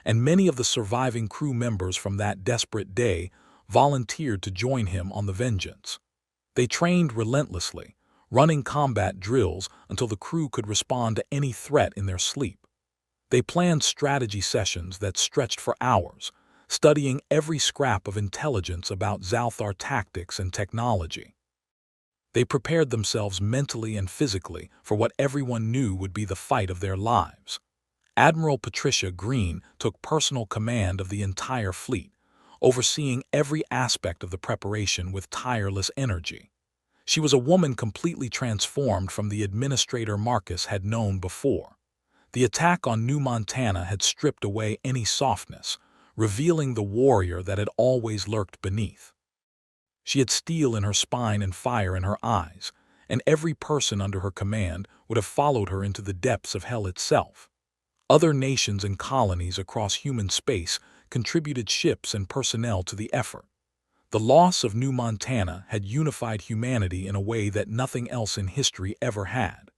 and many of the surviving crew members from that desperate day volunteered to join him on the Vengeance. They trained relentlessly, running combat drills until the crew could respond to any threat in their sleep. They planned strategy sessions that stretched for hours, studying every scrap of intelligence about Zalthar tactics and technology. They prepared themselves mentally and physically for what everyone knew would be the fight of their lives. Admiral Patricia Green took personal command of the entire fleet, overseeing every aspect of the preparation with tireless energy. She was a woman completely transformed from the administrator Marcus had known before. The attack on New Montana had stripped away any softness, revealing the warrior that had always lurked beneath. She had steel in her spine and fire in her eyes, and every person under her command would have followed her into the depths of hell itself. Other nations and colonies across human space contributed ships and personnel to the effort. The loss of New Montana had unified humanity in a way that nothing else in history ever had.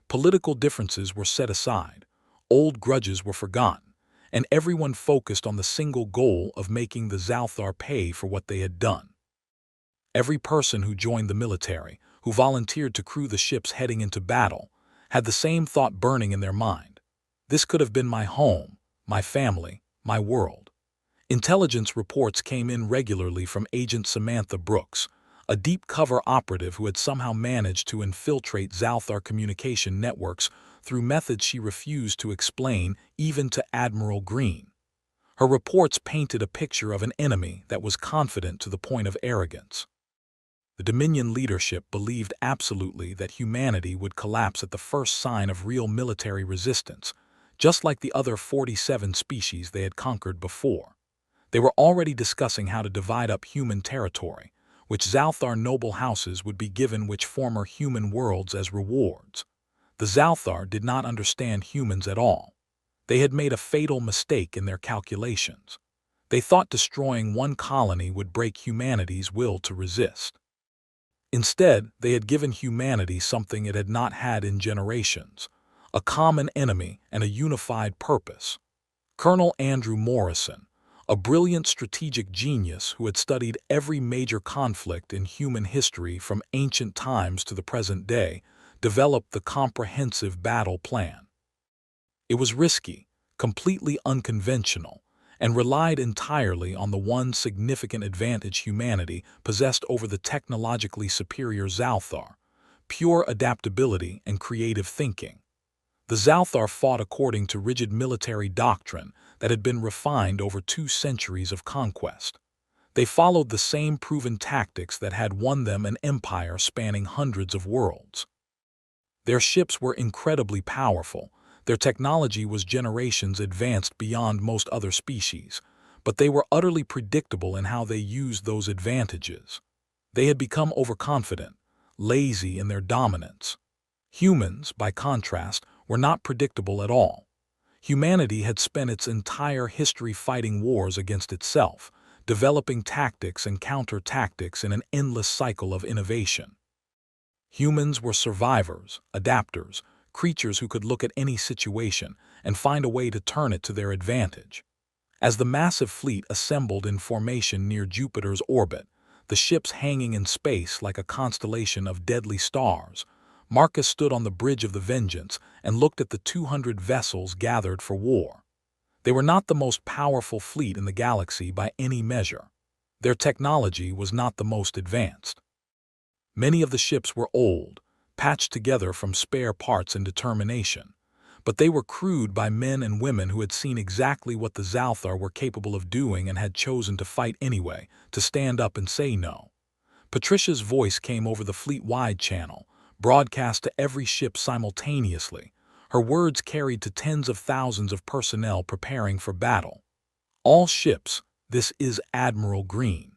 Political differences were set aside, old grudges were forgotten, and everyone focused on the single goal of making the Zalthar pay for what they had done. Every person who joined the military, who volunteered to crew the ships heading into battle, had the same thought burning in their mind. This could have been my home, my family, my world. Intelligence reports came in regularly from Agent Samantha Brooks, a deep-cover operative who had somehow managed to infiltrate Zalthar communication networks through methods she refused to explain even to Admiral Green. Her reports painted a picture of an enemy that was confident to the point of arrogance. The Dominion leadership believed absolutely that humanity would collapse at the first sign of real military resistance, just like the other 47 species they had conquered before. They were already discussing how to divide up human territory, which Zalthar noble houses would be given which former human worlds as rewards. The Zalthar did not understand humans at all. They had made a fatal mistake in their calculations. They thought destroying one colony would break humanity's will to resist. Instead, they had given humanity something it had not had in generations, a common enemy and a unified purpose. Colonel Andrew Morrison, a brilliant strategic genius who had studied every major conflict in human history from ancient times to the present day, developed the comprehensive battle plan. It was risky, completely unconventional, and relied entirely on the one significant advantage humanity possessed over the technologically superior Zalthar: pure adaptability and creative thinking. The Zalthar fought according to rigid military doctrine that had been refined over 2 centuries of conquest. They followed the same proven tactics that had won them an empire spanning hundreds of worlds. Their ships were incredibly powerful, their technology was generations advanced beyond most other species, but they were utterly predictable in how they used those advantages. They had become overconfident, lazy in their dominance. Humans, by contrast, were not predictable at all. Humanity had spent its entire history fighting wars against itself, developing tactics and counter-tactics in an endless cycle of innovation. Humans were survivors, adapters, creatures who could look at any situation and find a way to turn it to their advantage. As the massive fleet assembled in formation near Jupiter's orbit, the ships hanging in space like a constellation of deadly stars, Marcus stood on the bridge of the Vengeance and looked at the 200 vessels gathered for war. They were not the most powerful fleet in the galaxy by any measure. Their technology was not the most advanced. Many of the ships were old, patched together from spare parts and determination, but they were crewed by men and women who had seen exactly what the Zalthar were capable of doing and had chosen to fight anyway, to stand up and say no. Patricia's voice came over the fleet-wide channel, broadcast to every ship simultaneously. Her words carried to tens of thousands of personnel preparing for battle. All ships, this is Admiral Green.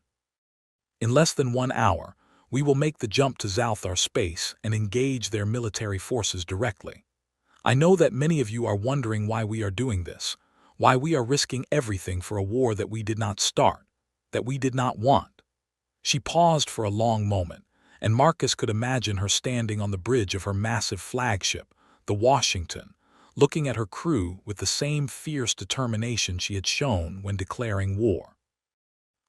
In less than 1 hour, we will make the jump to Zalthar space and engage their military forces directly. I know that many of you are wondering why we are doing this, why we are risking everything for a war that we did not start, that we did not want. She paused for a long moment, and Marcus could imagine her standing on the bridge of her massive flagship, the Washington, looking at her crew with the same fierce determination she had shown when declaring war.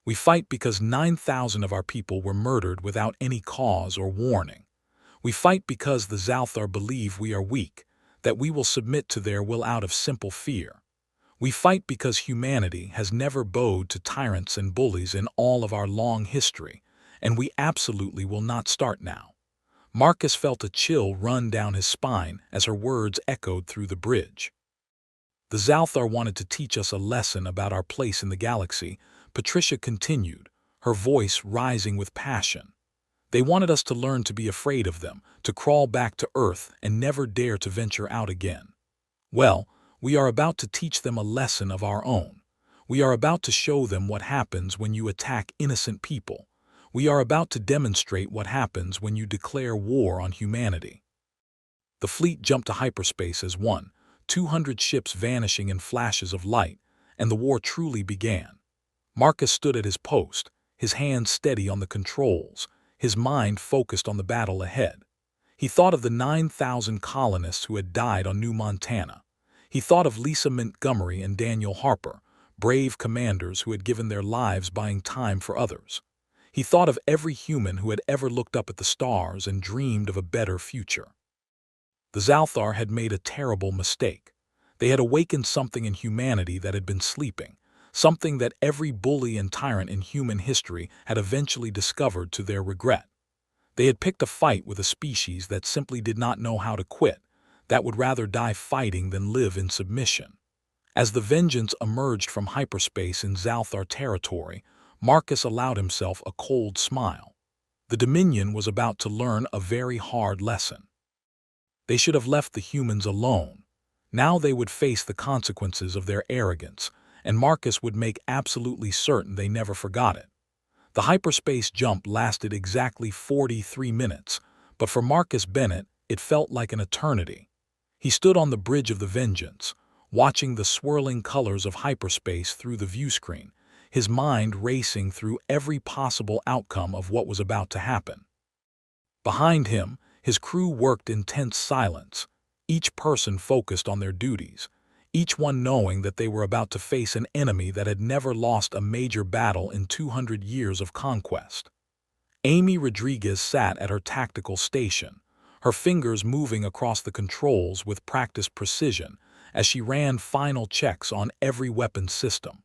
We fight because 9,000 of our people were murdered without any cause or warning. We fight because the Zalthar believe we are weak, that we will submit to their will out of simple fear. We fight because humanity has never bowed to tyrants and bullies in all of our long history, and we absolutely will not start now. Marcus felt a chill run down his spine as her words echoed through the bridge. The Zalthar wanted to teach us a lesson about our place in the galaxy, Patricia continued, her voice rising with passion. They wanted us to learn to be afraid of them, to crawl back to Earth and never dare to venture out again. Well, we are about to teach them a lesson of our own. We are about to show them what happens when you attack innocent people. We are about to demonstrate what happens when you declare war on humanity. The fleet jumped to hyperspace as one, 200 ships vanishing in flashes of light, and the war truly began. Marcus stood at his post, his hands steady on the controls, his mind focused on the battle ahead. He thought of the 9,000 colonists who had died on New Montana. He thought of Lisa Montgomery and Daniel Harper, brave commanders who had given their lives buying time for others. He thought of every human who had ever looked up at the stars and dreamed of a better future. The Zalthar had made a terrible mistake. They had awakened something in humanity that had been sleeping, something that every bully and tyrant in human history had eventually discovered to their regret. They had picked a fight with a species that simply did not know how to quit, that would rather die fighting than live in submission. As the Vengeance emerged from hyperspace in Zalthar territory, Marcus allowed himself a cold smile. The Dominion was about to learn a very hard lesson. They should have left the humans alone. Now they would face the consequences of their arrogance, and Marcus would make absolutely certain they never forgot it. The hyperspace jump lasted exactly 43 minutes, but for Marcus Bennett, it felt like an eternity. He stood on the bridge of the Vengeance, watching the swirling colors of hyperspace through the viewscreen, his mind racing through every possible outcome of what was about to happen. Behind him, his crew worked in tense silence, each person focused on their duties, each one knowing that they were about to face an enemy that had never lost a major battle in 200 years of conquest. Amy Rodriguez sat at her tactical station, her fingers moving across the controls with practiced precision as she ran final checks on every weapon system.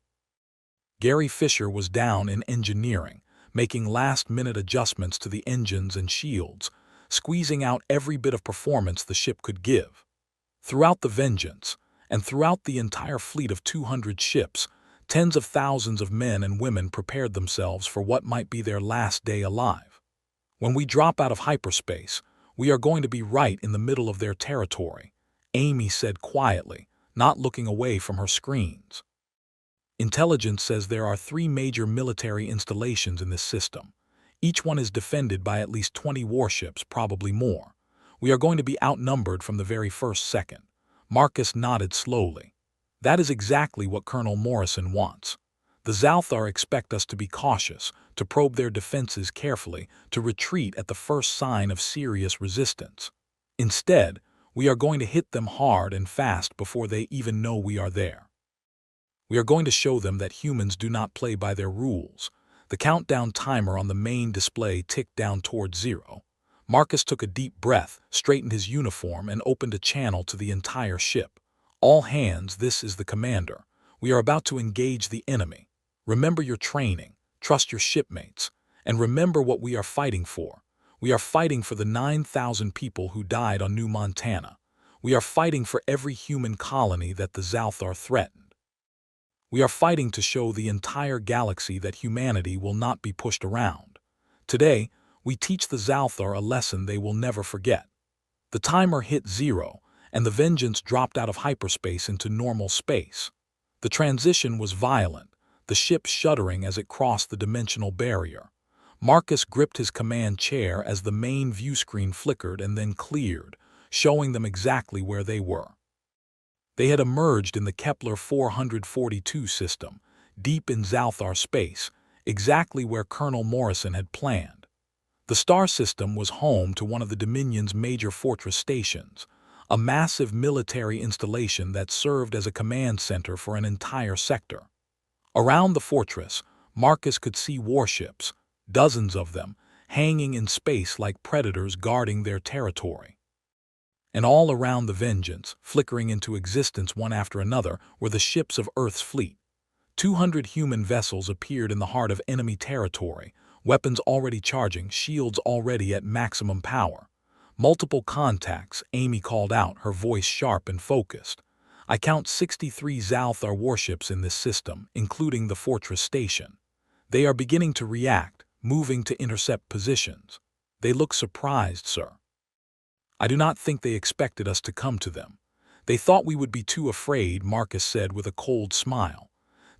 Gary Fisher was down in engineering, making last-minute adjustments to the engines and shields, squeezing out every bit of performance the ship could give. Throughout the Vengeance, and throughout the entire fleet of 200 ships, tens of thousands of men and women prepared themselves for what might be their last day alive. When we drop out of hyperspace, we are going to be right in the middle of their territory, Amy said quietly, not looking away from her screens. Intelligence says there are 3 major military installations in this system. Each one is defended by at least 20 warships, probably more. We are going to be outnumbered from the very first second. Marcus nodded slowly. That is exactly what Colonel Morrison wants. The Zalthar expect us to be cautious, to probe their defenses carefully, to retreat at the first sign of serious resistance. Instead, we are going to hit them hard and fast before they even know we are there. We are going to show them that humans do not play by their rules. The countdown timer on the main display ticked down toward 0. Marcus took a deep breath, straightened his uniform, and opened a channel to the entire ship. All hands, this is the commander. We are about to engage the enemy. Remember your training, trust your shipmates, and remember what we are fighting for. We are fighting for the 9,000 people who died on New Montana. We are fighting for every human colony that the Zalthar threatened. We are fighting to show the entire galaxy that humanity will not be pushed around. Today, we teach the Zalthar a lesson they will never forget. The timer hit 0, and the Vengeance dropped out of hyperspace into normal space. The transition was violent, the ship shuddering as it crossed the dimensional barrier. Marcus gripped his command chair as the main view screen flickered and then cleared, showing them exactly where they were. They had emerged in the Kepler 442 system, deep in Zalthar space, exactly where Colonel Morrison had planned. The star system was home to one of the Dominion's major fortress stations, a massive military installation that served as a command center for an entire sector. Around the fortress, Marcus could see warships, dozens of them, hanging in space like predators guarding their territory. And all around the Vengeance, flickering into existence one after another, were the ships of Earth's fleet. 200 human vessels appeared in the heart of enemy territory, weapons already charging, shields already at maximum power. Multiple contacts, Amy called out, her voice sharp and focused. I count 63 Zalthar warships in this system, including the fortress station. They are beginning to react, moving to intercept positions. They look surprised, sir. I do not think they expected us to come to them. They thought we would be too afraid, Marcus said with a cold smile.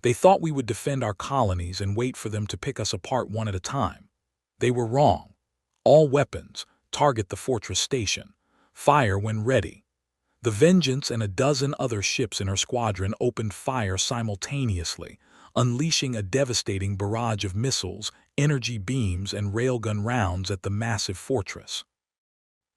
They thought we would defend our colonies and wait for them to pick us apart one at a time. They were wrong. All weapons, target the fortress station. Fire when ready. The Vengeance and a dozen other ships in her squadron opened fire simultaneously, unleashing a devastating barrage of missiles, energy beams, and railgun rounds at the massive fortress.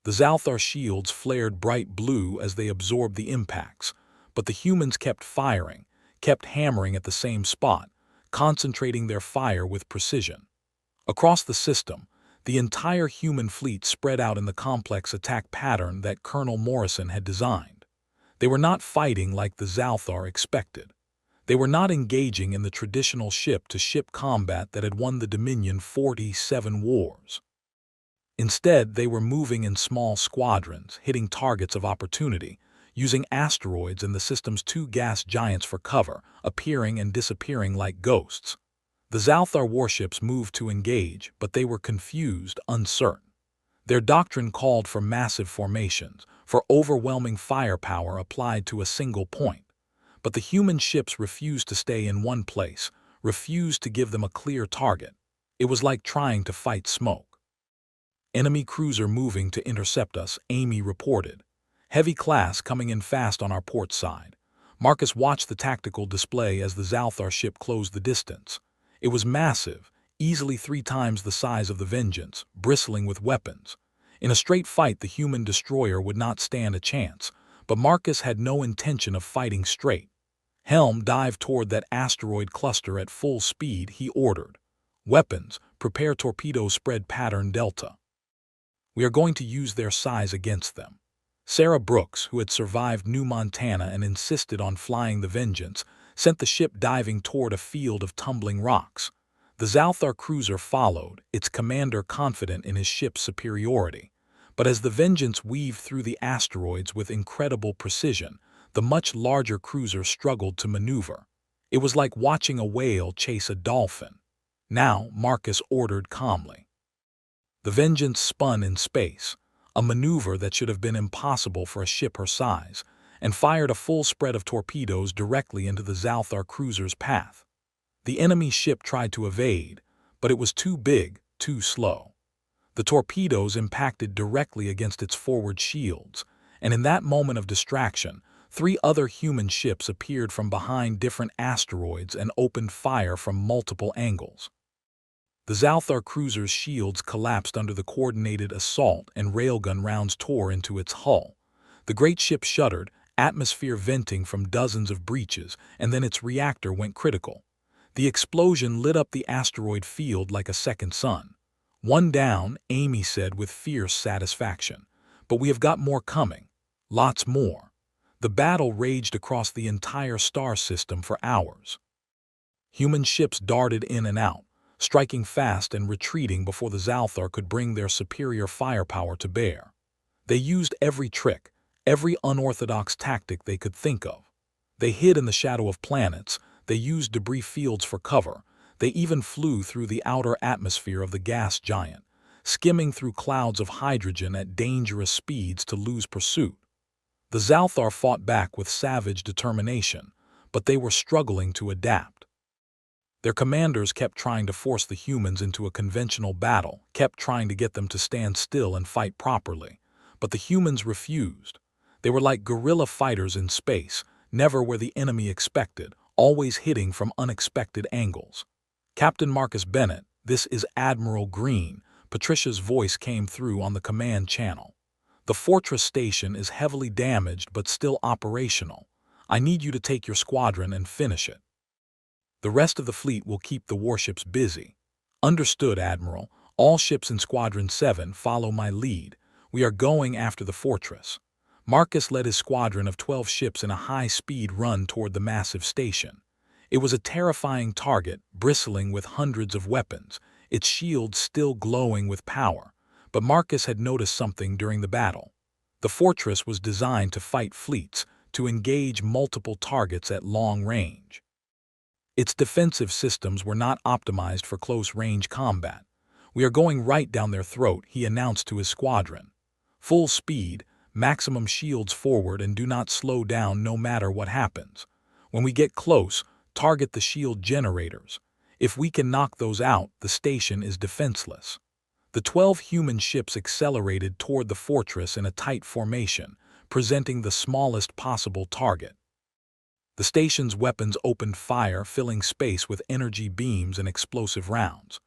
The Zalthar shields flared bright blue as they absorbed the impacts, but the humans kept firing, kept hammering at the same spot, concentrating their fire with precision. Across the system, the entire human fleet spread out in the complex attack pattern that Colonel Morrison had designed. They were not fighting like the Zalthar expected. They were not engaging in the traditional ship-to-ship combat that had won the Dominion 47 wars. Instead, they were moving in small squadrons, hitting targets of opportunity, using asteroids and the system's two gas giants for cover, appearing and disappearing like ghosts. The Zalthar warships moved to engage, but they were confused, uncertain. Their doctrine called for massive formations, for overwhelming firepower applied to a single point. But the human ships refused to stay in one place, refused to give them a clear target. It was like trying to fight smoke. Enemy cruiser moving to intercept us, Amy reported. Heavy class coming in fast on our port side. Marcus watched the tactical display as the Zalthar ship closed the distance. It was massive, easily 3 times the size of the Vengeance, bristling with weapons. In a straight fight, the human destroyer would not stand a chance, but Marcus had no intention of fighting straight. Helm, dive toward that asteroid cluster at full speed, he ordered. Weapons, prepare torpedo spread pattern Delta. We are going to use their size against them. Sarah Brooks, who had survived New Montana and insisted on flying the Vengeance, sent the ship diving toward a field of tumbling rocks. The Zalthar cruiser followed, its commander confident in his ship's superiority. But as the Vengeance weaved through the asteroids with incredible precision, the much larger cruiser struggled to maneuver. It was like watching a whale chase a dolphin. Now, Marcus ordered calmly. The Vengeance spun in space, a maneuver that should have been impossible for a ship her size, and fired a full spread of torpedoes directly into the Zalthar cruiser's path. The enemy ship tried to evade, but it was too big, too slow. The torpedoes impacted directly against its forward shields, and in that moment of distraction, 3 other human ships appeared from behind different asteroids and opened fire from multiple angles. The Zalthar cruiser's shields collapsed under the coordinated assault and railgun rounds tore into its hull. The great ship shuddered, atmosphere venting from dozens of breaches, and then its reactor went critical. The explosion lit up the asteroid field like a second sun. "One down," Amy said with fierce satisfaction. "But we have got more coming. Lots more." The battle raged across the entire star system for hours. Human ships darted in and out, striking fast and retreating before the Zalthar could bring their superior firepower to bear. They used every trick, every unorthodox tactic they could think of. They hid in the shadow of planets, they used debris fields for cover, they even flew through the outer atmosphere of the gas giant, skimming through clouds of hydrogen at dangerous speeds to lose pursuit. The Zalthar fought back with savage determination, but they were struggling to adapt. Their commanders kept trying to force the humans into a conventional battle, kept trying to get them to stand still and fight properly. But the humans refused. They were like guerrilla fighters in space, never where the enemy expected, always hitting from unexpected angles. "Captain Marcus Bennett, this is Admiral Green," Patricia's voice came through on the command channel. "The fortress station is heavily damaged but still operational. I need you to take your squadron and finish it. The rest of the fleet will keep the warships busy." "Understood, Admiral. All ships in Squadron 7 follow my lead. We are going after the fortress." Marcus led his squadron of 12 ships in a high-speed run toward the massive station. It was a terrifying target, bristling with hundreds of weapons, its shields still glowing with power. But Marcus had noticed something during the battle. The fortress was designed to fight fleets, to engage multiple targets at long range. Its defensive systems were not optimized for close-range combat. "We are going right down their throat," he announced to his squadron. "Full speed, maximum shields forward, and do not slow down no matter what happens. When we get close, target the shield generators. If we can knock those out, the station is defenseless." The 12 human ships accelerated toward the fortress in a tight formation, presenting the smallest possible target. The station's weapons opened fire, filling space with energy beams and explosive rounds.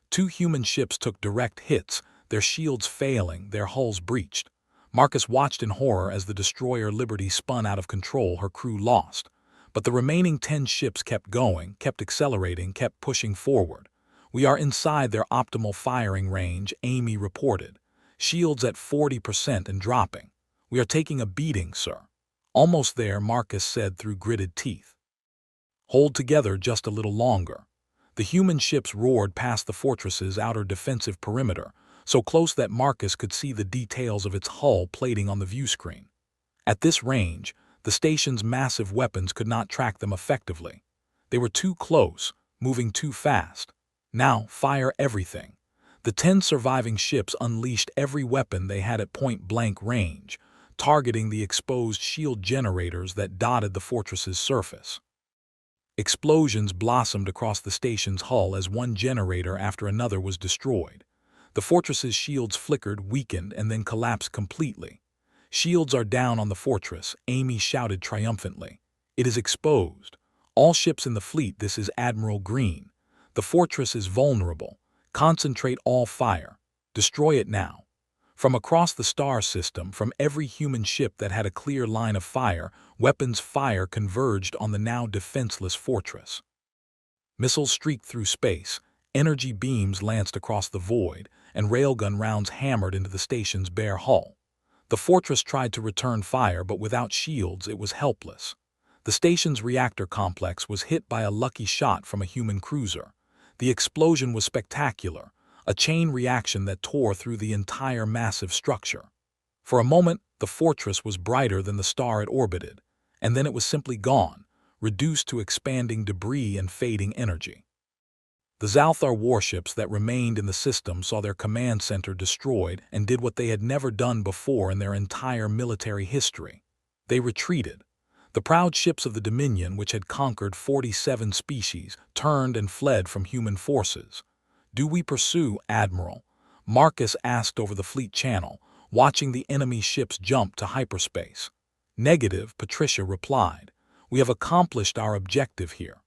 2 human ships took direct hits, their shields failing, their hulls breached. Marcus watched in horror as the destroyer Liberty spun out of control, her crew lost. But the remaining 10 ships kept going, kept accelerating, kept pushing forward. "We are inside their optimal firing range," Amy reported. "Shields at 40% and dropping. We are taking a beating, sir." "Almost there," Marcus said through gritted teeth. "Hold together just a little longer." The human ships roared past the fortress's outer defensive perimeter, so close that Marcus could see the details of its hull plating on the view screen. At this range, the station's massive weapons could not track them effectively. They were too close, moving too fast. "Now, fire everything." The 10 surviving ships unleashed every weapon they had at point-blank range, targeting the exposed shield generators that dotted the fortress's surface. Explosions blossomed across the station's hull as one generator after another was destroyed. The fortress's shields flickered, weakened, and then collapsed completely. "Shields are down on the fortress," Amy shouted triumphantly. "It is exposed. All ships in the fleet, this is Admiral Green. The fortress is vulnerable. Concentrate all fire. Destroy it now." From across the star system, from every human ship that had a clear line of fire, weapons fire converged on the now defenseless fortress. Missiles streaked through space, energy beams lanced across the void, and railgun rounds hammered into the station's bare hull. The fortress tried to return fire, but without shields it was helpless. The station's reactor complex was hit by a lucky shot from a human cruiser. The explosion was spectacular, a chain reaction that tore through the entire massive structure. For a moment, the fortress was brighter than the star it orbited, and then it was simply gone, reduced to expanding debris and fading energy. The Zalthar warships that remained in the system saw their command center destroyed and did what they had never done before in their entire military history. They retreated. The proud ships of the Dominion, which had conquered 47 species, turned and fled from human forces. "Do we pursue, Admiral?" Marcus asked over the fleet channel, watching the enemy ships jump to hyperspace. "Negative," Patricia replied. "We have accomplished our objective here.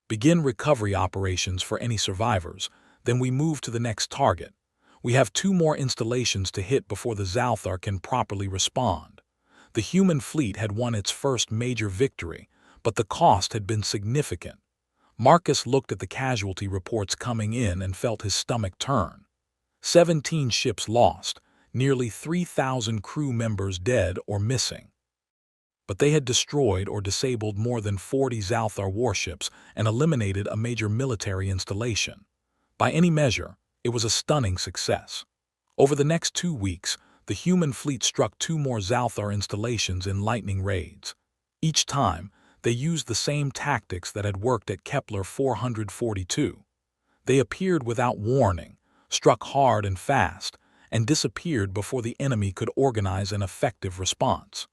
Begin recovery operations for any survivors, then we move to the next target. We have 2 more installations to hit before the Zalthar can properly respond." The human fleet had won its first major victory, but the cost had been significant. Marcus looked at the casualty reports coming in and felt his stomach turn. 17 ships lost, nearly 3,000 crew members dead or missing. But they had destroyed or disabled more than 40 Zalthar warships and eliminated a major military installation. By any measure, it was a stunning success. Over the next 2 weeks, the human fleet struck 2 more Zalthar installations in lightning raids. Each time, they used the same tactics that had worked at Kepler 442. They appeared without warning, struck hard and fast, and disappeared before the enemy could organize an effective response.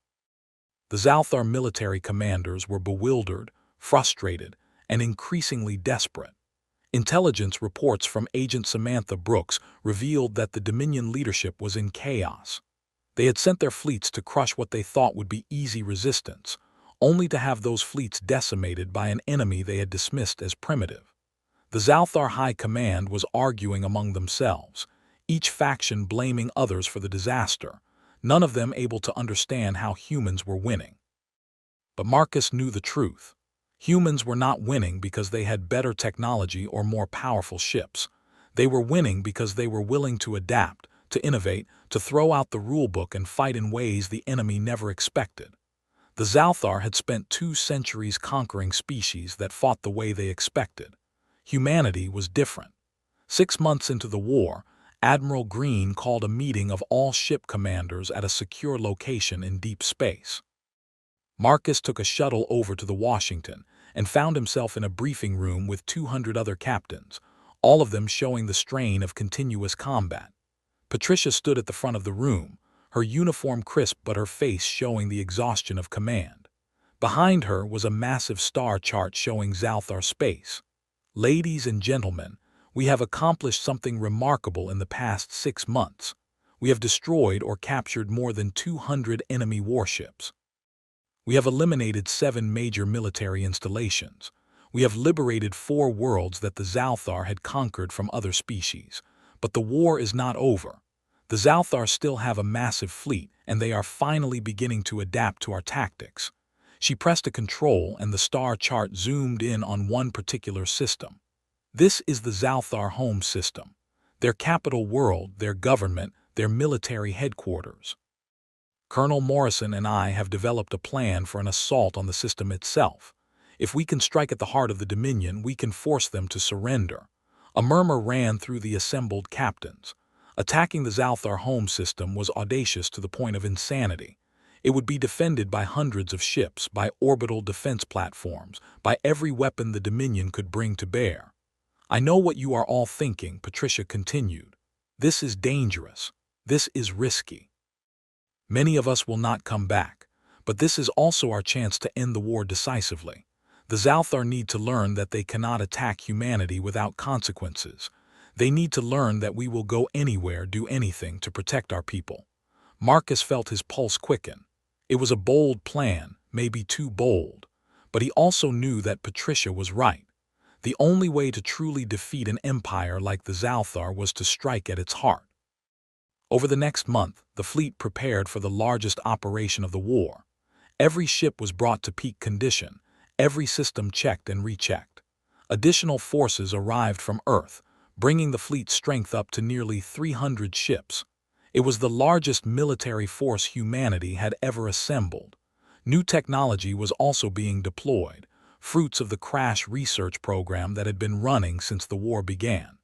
The Zalthar military commanders were bewildered, frustrated, and increasingly desperate. Intelligence reports from Agent Samantha Brooks revealed that the Dominion leadership was in chaos. They had sent their fleets to crush what they thought would be easy resistance, only to have those fleets decimated by an enemy they had dismissed as primitive. The Zalthar High Command was arguing among themselves, each faction blaming others for the disaster, none of them able to understand how humans were winning. But Marcus knew the truth. Humans were not winning because they had better technology or more powerful ships. They were winning because they were willing to adapt, to innovate, to throw out the rulebook and fight in ways the enemy never expected. The Zalthar had spent 2 centuries conquering species that fought the way they expected. Humanity was different. 6 months into the war, Admiral Green called a meeting of all ship commanders at a secure location in deep space. Marcus took a shuttle over to the Washington and found himself in a briefing room with 200 other captains, all of them showing the strain of continuous combat. Patricia stood at the front of the room, her uniform crisp but her face showing the exhaustion of command. Behind her was a massive star chart showing Zalthar space. "Ladies and gentlemen, we have accomplished something remarkable in the past 6 months. We have destroyed or captured more than 200 enemy warships. We have eliminated 7 major military installations. We have liberated 4 worlds that the Zalthar had conquered from other species. But the war is not over. The Zalthar still have a massive fleet, and they are finally beginning to adapt to our tactics." She pressed a control and the star chart zoomed in on one particular system. This is the Zalthar home system, their capital world, their government, their military headquarters. Colonel Morrison and I have developed a plan for an assault on the system itself. If we can strike at the heart of the Dominion, we can force them to surrender. A murmur ran through the assembled captains. Attacking the Zalthar home system was audacious to the point of insanity. It would be defended by hundreds of ships, by orbital defense platforms, by every weapon the Dominion could bring to bear. "I know what you are all thinking," Patricia continued. "This is dangerous. This is risky. Many of us will not come back, but this is also our chance to end the war decisively. The Zalthar need to learn that they cannot attack humanity without consequences. They need to learn that we will go anywhere, do anything to protect our people." Marcus felt his pulse quicken. It was a bold plan, maybe too bold, but he also knew that Patricia was right. The only way to truly defeat an empire like the Zalthar was to strike at its heart. Over the next month, the fleet prepared for the largest operation of the war. Every ship was brought to peak condition, every system checked and rechecked. Additional forces arrived from Earth, bringing the fleet's strength up to nearly 300 ships. It was the largest military force humanity had ever assembled. New technology was also being deployed, fruits of the crash research program that had been running since the war began.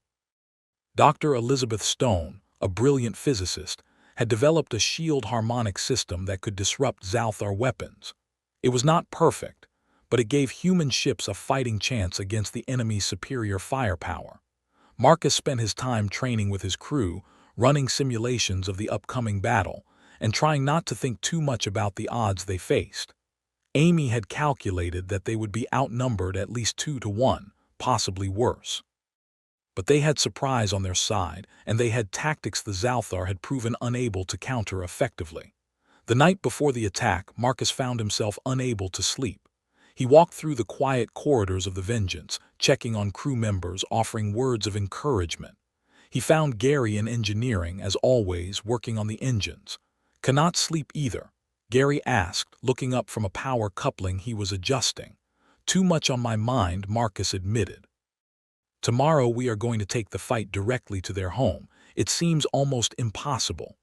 Dr. Elizabeth Stone, a brilliant physicist, had developed a shield harmonic system that could disrupt Zalthar weapons. It was not perfect, but it gave human ships a fighting chance against the enemy's superior firepower. Marcus spent his time training with his crew, running simulations of the upcoming battle, and trying not to think too much about the odds they faced. Amy had calculated that they would be outnumbered at least 2 to 1, possibly worse. But they had surprise on their side, and they had tactics the Zalthar had proven unable to counter effectively. The night before the attack, Marcus found himself unable to sleep. He walked through the quiet corridors of the Vengeance, checking on crew members, offering words of encouragement. He found Gary in engineering, as always, working on the engines. "Cannot sleep either," Gary asked, looking up from a power coupling he was adjusting. Too much on my mind, Marcus admitted. Tomorrow we are going to take the fight directly to their home. It seems almost impossible.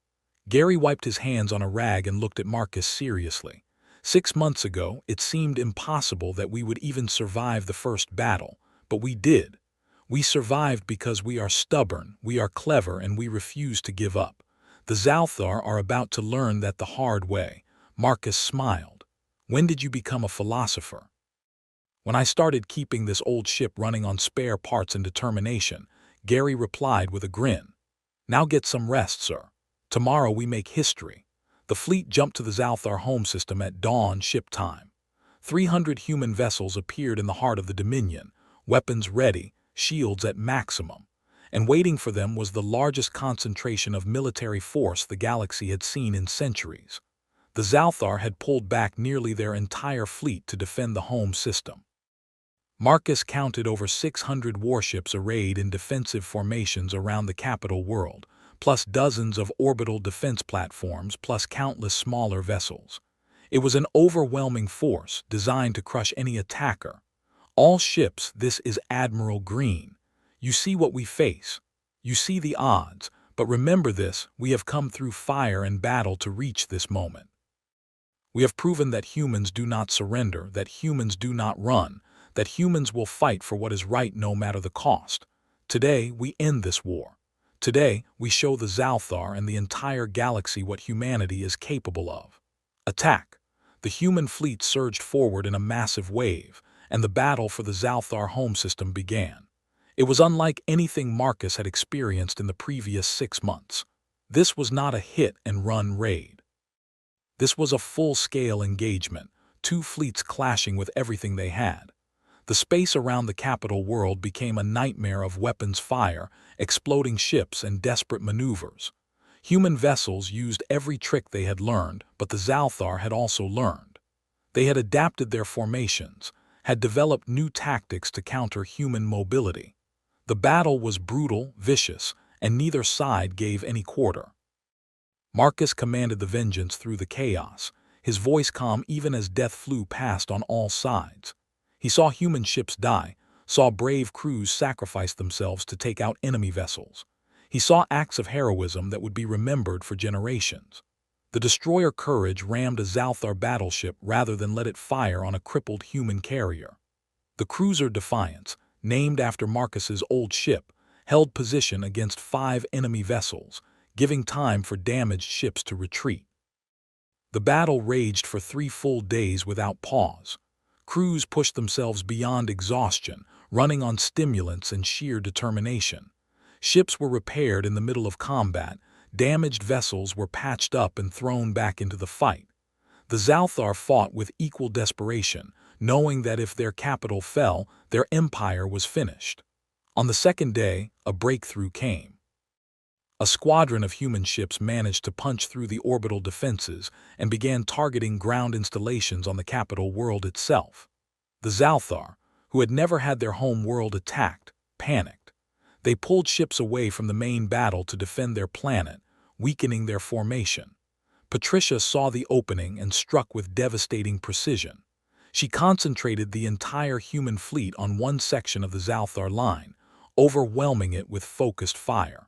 Gary wiped his hands on a rag and looked at Marcus seriously. 6 months ago, it seemed impossible that we would even survive the first battle, but we did. We survived because we are stubborn, we are clever, and we refuse to give up. The Zalthar are about to learn that the hard way. Marcus smiled. When did you become a philosopher? When I started keeping this old ship running on spare parts and determination, Gary replied with a grin. Now get some rest, sir. Tomorrow we make history. The fleet jumped to the Zalthar home system at dawn ship time. 300 human vessels appeared in the heart of the Dominion, weapons ready, shields at maximum. And waiting for them was the largest concentration of military force the galaxy had seen in centuries. The Zalthar had pulled back nearly their entire fleet to defend the home system. Marcus counted over 600 warships arrayed in defensive formations around the capital world, plus dozens of orbital defense platforms, plus countless smaller vessels. It was an overwhelming force designed to crush any attacker. All ships, this is Admiral Green. You see what we face. You see the odds, but remember this, we have come through fire and battle to reach this moment. We have proven that humans do not surrender, that humans do not run, that humans will fight for what is right no matter the cost. Today, we end this war. Today, we show the Zalthar and the entire galaxy what humanity is capable of. Attack! The human fleet surged forward in a massive wave, and the battle for the Zalthar home system began. It was unlike anything Marcus had experienced in the previous 6 months. This was not a hit-and-run raid. This was a full-scale engagement, two fleets clashing with everything they had. The space around the capital world became a nightmare of weapons fire, exploding ships, and desperate maneuvers. Human vessels used every trick they had learned, but the Zalthar had also learned. They had adapted their formations, had developed new tactics to counter human mobility. The battle was brutal, vicious, and neither side gave any quarter. Marcus commanded the vengeance through the chaos, his voice calm even as death flew past on all sides. He saw human ships die, saw brave crews sacrifice themselves to take out enemy vessels. He saw acts of heroism that would be remembered for generations. The destroyer Courage rammed a Zalthar battleship rather than let it fire on a crippled human carrier. The cruiser Defiance, named after Marcus's old ship, held position against 5 enemy vessels, giving time for damaged ships to retreat. The battle raged for 3 full days without pause. Crews pushed themselves beyond exhaustion, running on stimulants and sheer determination. Ships were repaired in the middle of combat, damaged vessels were patched up and thrown back into the fight. The Zalthar fought with equal desperation, knowing that if their capital fell, their empire was finished. On the second day, a breakthrough came. A squadron of human ships managed to punch through the orbital defenses and began targeting ground installations on the capital world itself. The Zalthar, who had never had their home world attacked, panicked. They pulled ships away from the main battle to defend their planet, weakening their formation. Patricia saw the opening and struck with devastating precision. She concentrated the entire human fleet on one section of the Zalthar line, overwhelming it with focused fire.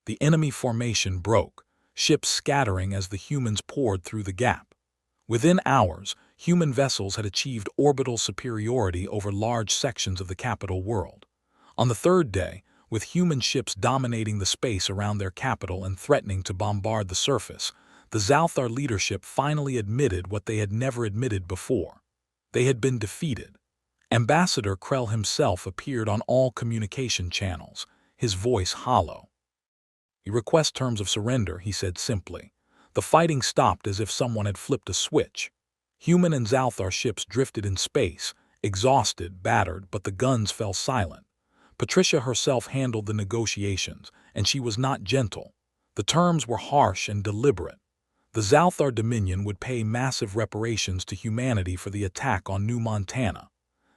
The enemy formation broke, ships scattering as the humans poured through the gap. Within hours, human vessels had achieved orbital superiority over large sections of the capital world. On the third day, with human ships dominating the space around their capital and threatening to bombard the surface, the Zalthar leadership finally admitted what they had never admitted before. They had been defeated. Ambassador Krell himself appeared on all communication channels, his voice hollow. "You request terms of surrender," he said simply. The fighting stopped as if someone had flipped a switch. Human and Zalthar ships drifted in space, exhausted, battered, but the guns fell silent. Patricia herself handled the negotiations, and she was not gentle. The terms were harsh and deliberate. The Zalthar Dominion would pay massive reparations to humanity for the attack on New Montana.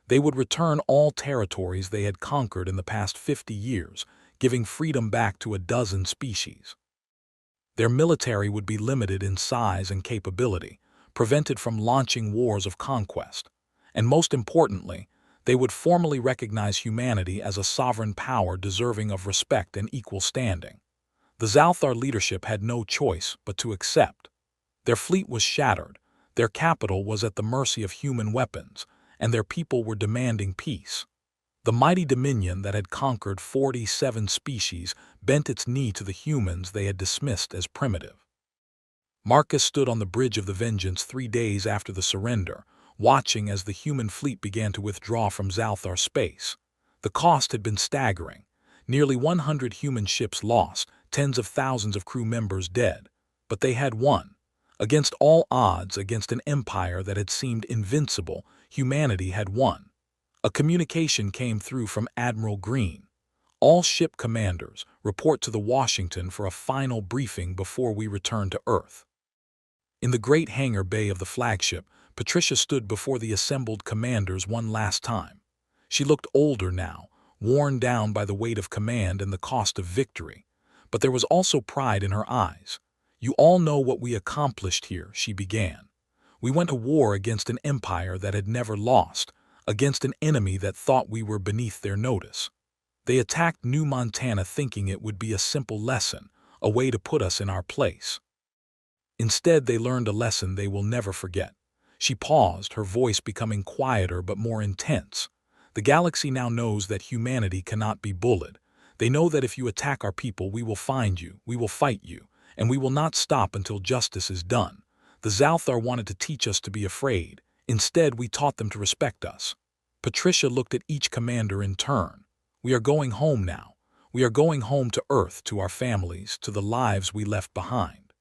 They would return all territories they had conquered in the past 50 years, giving freedom back to a dozen species. Their military would be limited in size and capability, prevented from launching wars of conquest. And most importantly, they would formally recognize humanity as a sovereign power deserving of respect and equal standing. The Zalthar leadership had no choice but to accept. Their fleet was shattered, their capital was at the mercy of human weapons, and their people were demanding peace. The mighty dominion that had conquered 47 species bent its knee to the humans they had dismissed as primitive. Marcus stood on the bridge of the Vengeance 3 days after the surrender, watching as the human fleet began to withdraw from Zalthar space. The cost had been staggering. Nearly 100 human ships lost, tens of thousands of crew members dead. But they had won. Against all odds, against an empire that had seemed invincible, humanity had won. A communication came through from Admiral Green. All ship commanders, report to the Washington for a final briefing before we return to Earth. In the great hangar bay of the flagship, Patricia stood before the assembled commanders one last time. She looked older now, worn down by the weight of command and the cost of victory. But there was also pride in her eyes. "You all know what we accomplished here," she began. "We went to war against an empire that had never lost, against an enemy that thought we were beneath their notice. They attacked New Montana thinking it would be a simple lesson, a way to put us in our place. Instead, they learned a lesson they will never forget." She paused, her voice becoming quieter but more intense. "The galaxy now knows that humanity cannot be bullied. They know that if you attack our people, we will find you, we will fight you, and we will not stop until justice is done. The Zalthar wanted to teach us to be afraid. Instead, we taught them to respect us." Patricia looked at each commander in turn. "We are going home now. We are going home to Earth, to our families, to the lives we left behind.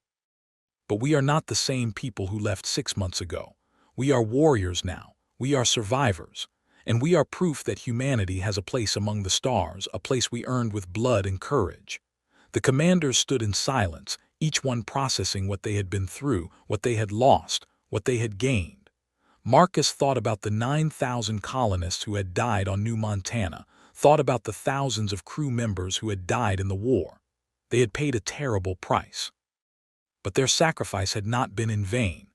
But we are not the same people who left 6 months ago. We are warriors now. We are survivors. And we are proof that humanity has a place among the stars, a place we earned with blood and courage." The commanders stood in silence, each one processing what they had been through, what they had lost, what they had gained. Marcus thought about the 9,000 colonists who had died on New Montana, thought about the thousands of crew members who had died in the war. They had paid a terrible price. But their sacrifice had not been in vain.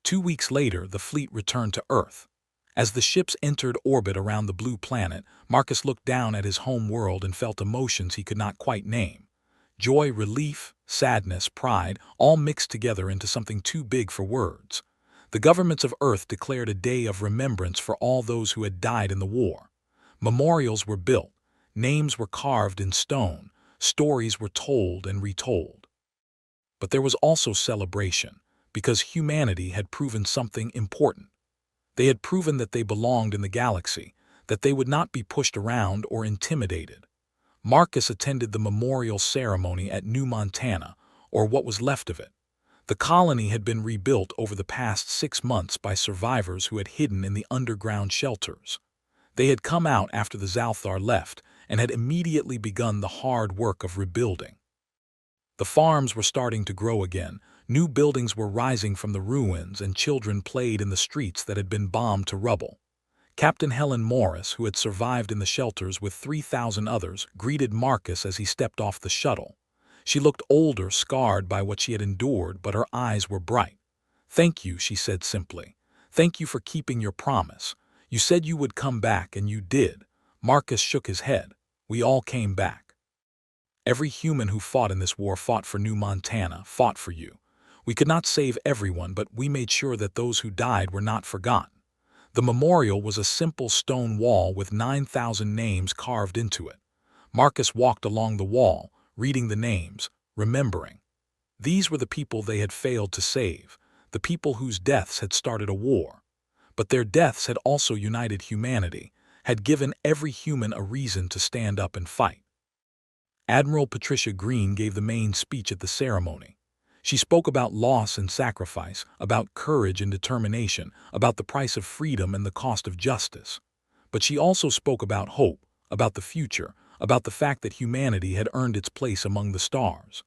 2 weeks later, the fleet returned to Earth. As the ships entered orbit around the blue planet, Marcus looked down at his home world and felt emotions he could not quite name. Joy, relief, sadness, pride, all mixed together into something too big for words. The governments of Earth declared a day of remembrance for all those who had died in the war. Memorials were built, names were carved in stone, stories were told and retold. But there was also celebration, because humanity had proven something important. They had proven that they belonged in the galaxy, that they would not be pushed around or intimidated. Marcus attended the memorial ceremony at New Montana, or what was left of it. The colony had been rebuilt over the past 6 months by survivors who had hidden in the underground shelters. They had come out after the Zalthar left and had immediately begun the hard work of rebuilding. The farms were starting to grow again, new buildings were rising from the ruins, and children played in the streets that had been bombed to rubble. Captain Helen Morris, who had survived in the shelters with 3,000 others, greeted Marcus as he stepped off the shuttle. She looked older, scarred by what she had endured, but her eyes were bright. "Thank you," she said simply. "Thank you for keeping your promise. You said you would come back, and you did." Marcus shook his head. "We all came back. Every human who fought in this war fought for New Montana, fought for you. We could not save everyone, but we made sure that those who died were not forgotten." The memorial was a simple stone wall with 9,000 names carved into it. Marcus walked along the wall, reading the names, remembering. These were the people they had failed to save, the people whose deaths had started a war. But their deaths had also united humanity, had given every human a reason to stand up and fight. Admiral Patricia Green gave the main speech at the ceremony. She spoke about loss and sacrifice, about courage and determination, about the price of freedom and the cost of justice. But she also spoke about hope, about the future, about the fact that humanity had earned its place among the stars.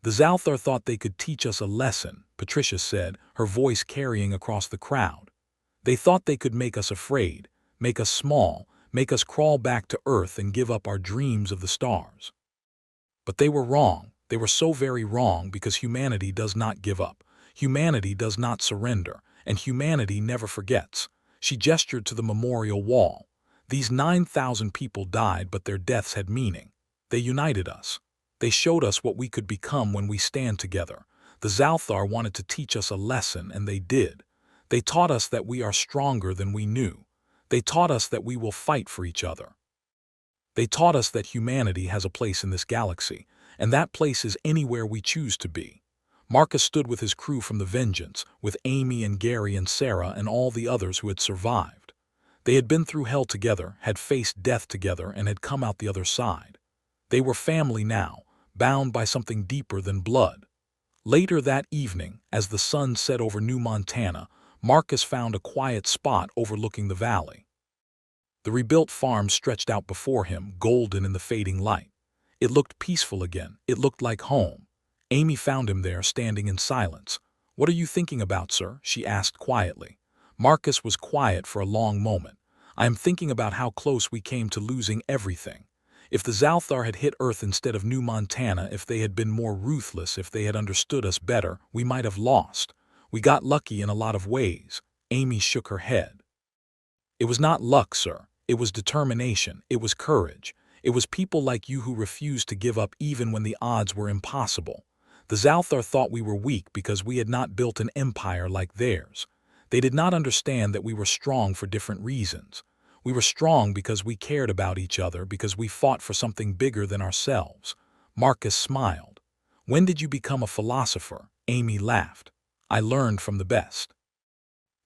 "The Zalthar thought they could teach us a lesson," Patricia said, her voice carrying across the crowd. "They thought they could make us afraid, make us small, make us crawl back to Earth and give up our dreams of the stars. But they were wrong. They were so very wrong because humanity does not give up. Humanity does not surrender, and humanity never forgets. She gestured to the memorial wall. These 9,000 people died, but their deaths had meaning. They united us. They showed us what we could become when we stand together. The Zalthar wanted to teach us a lesson, and they did. They taught us that we are stronger than we knew. They taught us that we will fight for each other. They taught us that humanity has a place in this galaxy, and that place is anywhere we choose to be. Marcus stood with his crew from the Vengeance, with Amy and Gary and Sarah and all the others who had survived. They had been through hell together, had faced death together, and had come out the other side. They were family now, bound by something deeper than blood. Later that evening, as the sun set over New Montana, Marcus found a quiet spot overlooking the valley. The rebuilt farm stretched out before him, golden in the fading light. It looked peaceful again. It looked like home. Amy found him there, standing in silence. "What are you thinking about, sir?" she asked quietly. Marcus was quiet for a long moment. "I am thinking about how close we came to losing everything. If the Zalthar had hit Earth instead of New Montana, if they had been more ruthless, if they had understood us better, we might have lost. We got lucky in a lot of ways." Amy shook her head. "It was not luck, sir. It was determination. It was courage. It was people like you who refused to give up even when the odds were impossible. The Zalthar thought we were weak because we had not built an empire like theirs. They did not understand that we were strong for different reasons. We were strong because we cared about each other, because we fought for something bigger than ourselves." Marcus smiled. "When did you become a philosopher?" Amy laughed. "I learned from the best."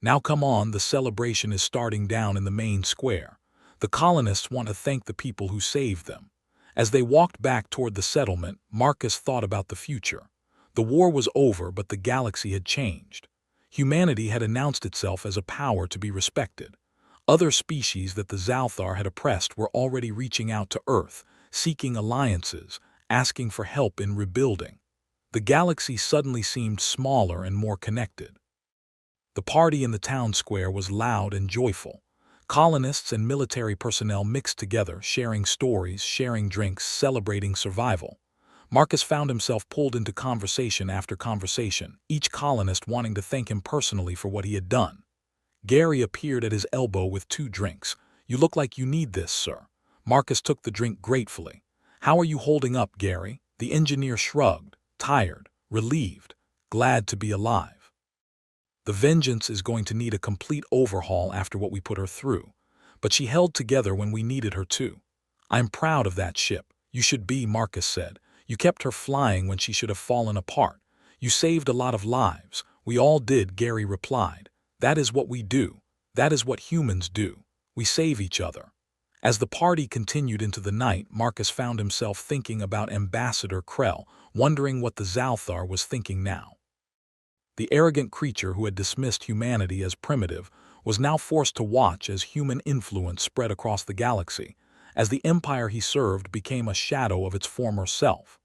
"Now come on, the celebration is starting down in the main square. The colonists want to thank the people who saved them." As they walked back toward the settlement, Marcus thought about the future. The war was over, but the galaxy had changed. Humanity had announced itself as a power to be respected. Other species that the Zalthar had oppressed were already reaching out to Earth, seeking alliances, asking for help in rebuilding. The galaxy suddenly seemed smaller and more connected. The party in the town square was loud and joyful. Colonists and military personnel mixed together, sharing stories, sharing drinks, celebrating survival. Marcus found himself pulled into conversation after conversation, each colonist wanting to thank him personally for what he had done. Gary appeared at his elbow with 2 drinks. "You look like you need this, sir." Marcus took the drink gratefully. "How are you holding up, Gary?" The engineer shrugged, tired, relieved, glad to be alive. "The Vengeance is going to need a complete overhaul after what we put her through, but she held together when we needed her to. I'm proud of that ship." "You should be," Marcus said. "You kept her flying when she should have fallen apart. You saved a lot of lives." "We all did," Gary replied. "That is what we do. That is what humans do. We save each other." As the party continued into the night, Marcus found himself thinking about Ambassador Krell, wondering what the Zalthar was thinking now. The arrogant creature who had dismissed humanity as primitive was now forced to watch as human influence spread across the galaxy, as the empire he served became a shadow of its former self.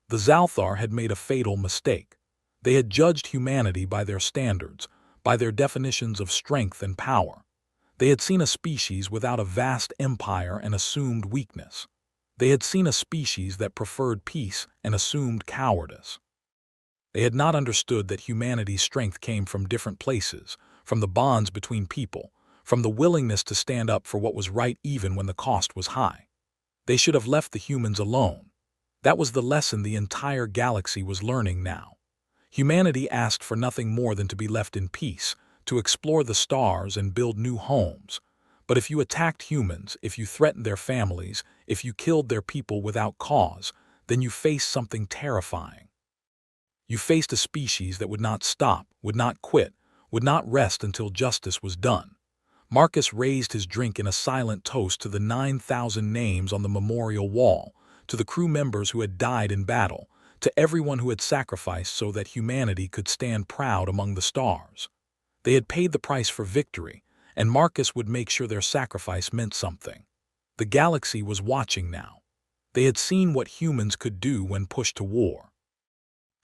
The Zalthar had made a fatal mistake. They had judged humanity by their standards, by their definitions of strength and power. They had seen a species without a vast empire and assumed weakness. They had seen a species that preferred peace and assumed cowardice. They had not understood that humanity's strength came from different places, from the bonds between people, from the willingness to stand up for what was right even when the cost was high. They should have left the humans alone. That was the lesson the entire galaxy was learning now. Humanity asked for nothing more than to be left in peace, to explore the stars and build new homes. But if you attacked humans, if you threatened their families, if you killed their people without cause, then you faced something terrifying. You faced a species that would not stop, would not quit, would not rest until justice was done. Marcus raised his drink in a silent toast to the 9,000 names on the memorial wall, to the crew members who had died in battle, to everyone who had sacrificed so that humanity could stand proud among the stars. They had paid the price for victory, and Marcus would make sure their sacrifice meant something. The galaxy was watching now. They had seen what humans could do when pushed to war.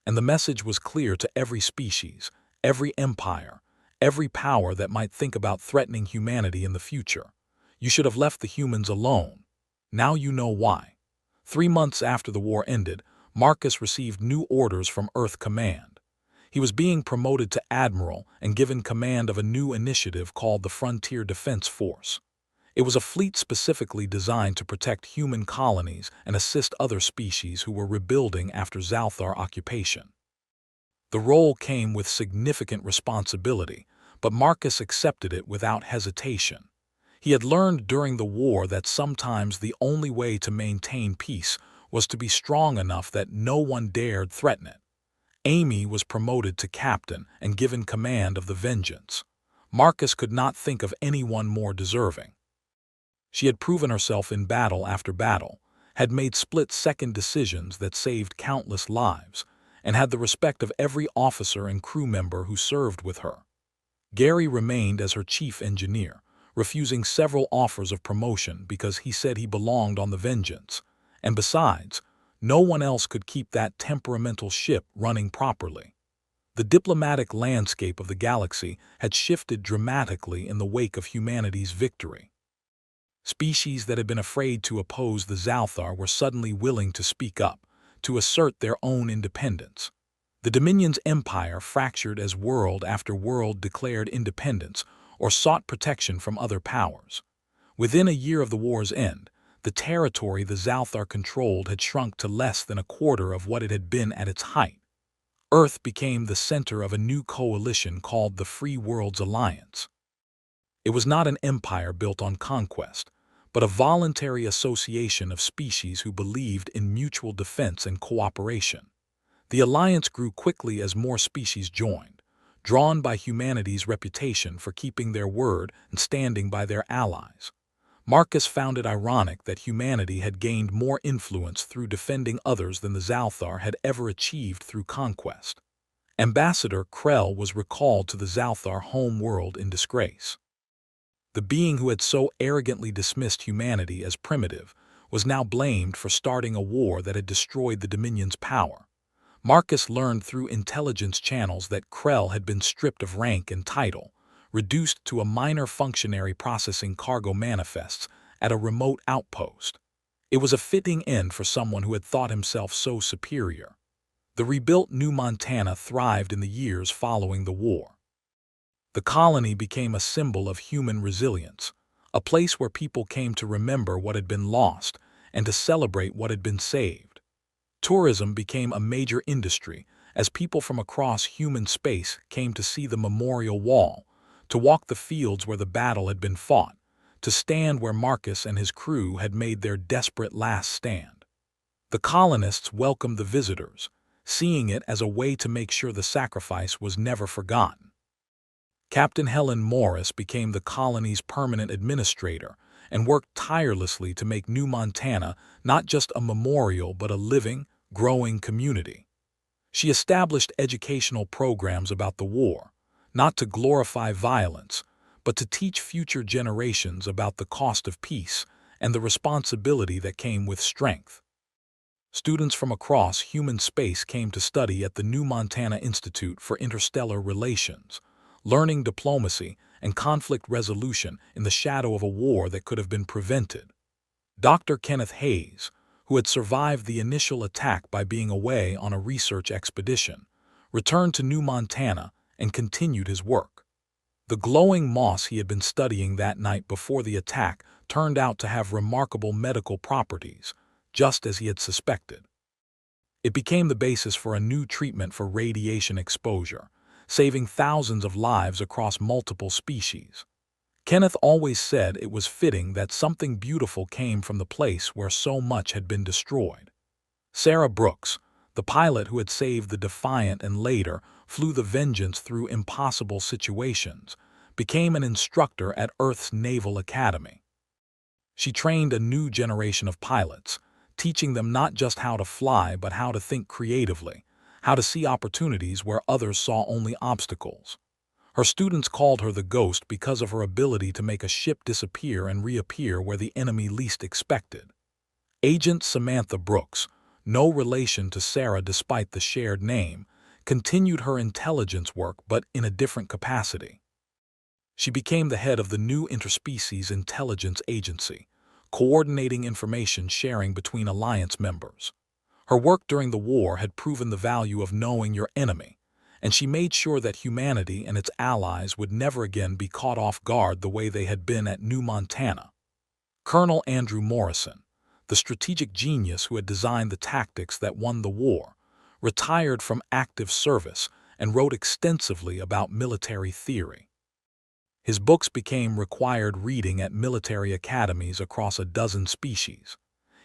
And the message was clear to every species, every empire, every power that might think about threatening humanity in the future. You should have left the humans alone. Now you know why. 3 months after the war ended, Marcus received new orders from Earth Command. He was being promoted to admiral and given command of a new initiative called the Frontier Defense Force. It was a fleet specifically designed to protect human colonies and assist other species who were rebuilding after Zalthar occupation. The role came with significant responsibility, but Marcus accepted it without hesitation. He had learned during the war that sometimes the only way to maintain peace was to be strong enough that no one dared threaten it. Amy was promoted to captain and given command of the Vengeance. Marcus could not think of anyone more deserving. She had proven herself in battle after battle, had made split-second decisions that saved countless lives, and had the respect of every officer and crew member who served with her. Gary remained as her chief engineer, refusing several offers of promotion because he said he belonged on the Vengeance, and besides, no one else could keep that temperamental ship running properly. The diplomatic landscape of the galaxy had shifted dramatically in the wake of humanity's victory. Species that had been afraid to oppose the Zalthar were suddenly willing to speak up, to assert their own independence. The Dominion's empire fractured as world after world declared independence or sought protection from other powers. Within a year of the war's end, the territory the Zalthar controlled had shrunk to less than a quarter of what it had been at its height. Earth became the center of a new coalition called the Free Worlds Alliance. It was not an empire built on conquest, but a voluntary association of species who believed in mutual defense and cooperation. The alliance grew quickly as more species joined, drawn by humanity's reputation for keeping their word and standing by their allies. Marcus found it ironic that humanity had gained more influence through defending others than the Zalthar had ever achieved through conquest. Ambassador Krell was recalled to the Zalthar home world in disgrace. The being who had so arrogantly dismissed humanity as primitive was now blamed for starting a war that had destroyed the Dominion's power. Marcus learned through intelligence channels that Krell had been stripped of rank and title, reduced to a minor functionary processing cargo manifests at a remote outpost. It was a fitting end for someone who had thought himself so superior. The rebuilt New Montana thrived in the years following the war. The colony became a symbol of human resilience, a place where people came to remember what had been lost and to celebrate what had been saved. Tourism became a major industry as people from across human space came to see the memorial wall, to walk the fields where the battle had been fought, to stand where Marcus and his crew had made their desperate last stand. The colonists welcomed the visitors, seeing it as a way to make sure the sacrifice was never forgotten. Captain Helen Morris became the colony's permanent administrator and worked tirelessly to make New Montana not just a memorial but a living, growing community. She established educational programs about the war, not to glorify violence, but to teach future generations about the cost of peace and the responsibility that came with strength. Students from across human space came to study at the New Montana Institute for Interstellar Relations, learning diplomacy and conflict resolution in the shadow of a war that could have been prevented. Dr. Kenneth Hayes, who had survived the initial attack by being away on a research expedition, returned to New Montana and continued his work. The glowing moss he had been studying that night before the attack turned out to have remarkable medical properties, just as he had suspected. It became the basis for a new treatment for radiation exposure, saving thousands of lives across multiple species. Kenneth always said it was fitting that something beautiful came from the place where so much had been destroyed. Sarah Brooks, the pilot who had saved the Defiant and later flew the Vengeance through impossible situations, became an instructor at Earth's Naval Academy. She trained a new generation of pilots, teaching them not just how to fly but how to think creatively, how to see opportunities where others saw only obstacles. Her students called her the Ghost because of her ability to make a ship disappear and reappear where the enemy least expected. Agent Samantha Brooks, no relation to Sarah despite the shared name, continued her intelligence work but in a different capacity. She became the head of the new Interspecies Intelligence Agency, coordinating information sharing between alliance members. Her work during the war had proven the value of knowing your enemy, and she made sure that humanity and its allies would never again be caught off guard the way they had been at New Montana. Colonel Andrew Morrison, the strategic genius who had designed the tactics that won the war, retired from active service and wrote extensively about military theory. His books became required reading at military academies across a dozen species.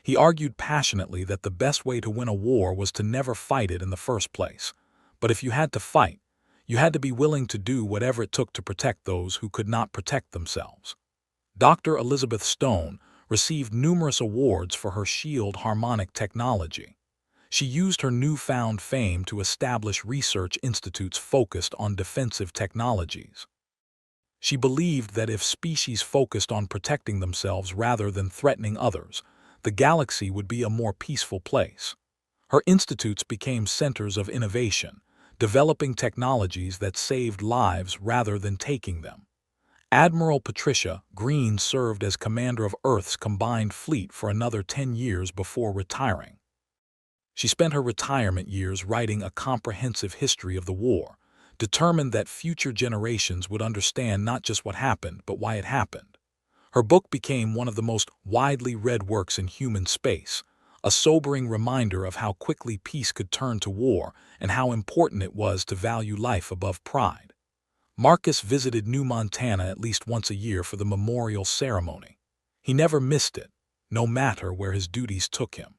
He argued passionately that the best way to win a war was to never fight it in the first place. But if you had to fight, you had to be willing to do whatever it took to protect those who could not protect themselves. Dr. Elizabeth Stone received numerous awards for her shield harmonic technology. She used her newfound fame to establish research institutes focused on defensive technologies. She believed that if species focused on protecting themselves rather than threatening others, the galaxy would be a more peaceful place. Her institutes became centers of innovation, developing technologies that saved lives rather than taking them. Admiral Patricia Green served as commander of Earth's combined fleet for another 10 years before retiring. She spent her retirement years writing a comprehensive history of the war, determined that future generations would understand not just what happened, but why it happened. Her book became one of the most widely read works in human space, a sobering reminder of how quickly peace could turn to war and how important it was to value life above pride. Marcus visited New Montana at least once a year for the memorial ceremony. He never missed it, no matter where his duties took him.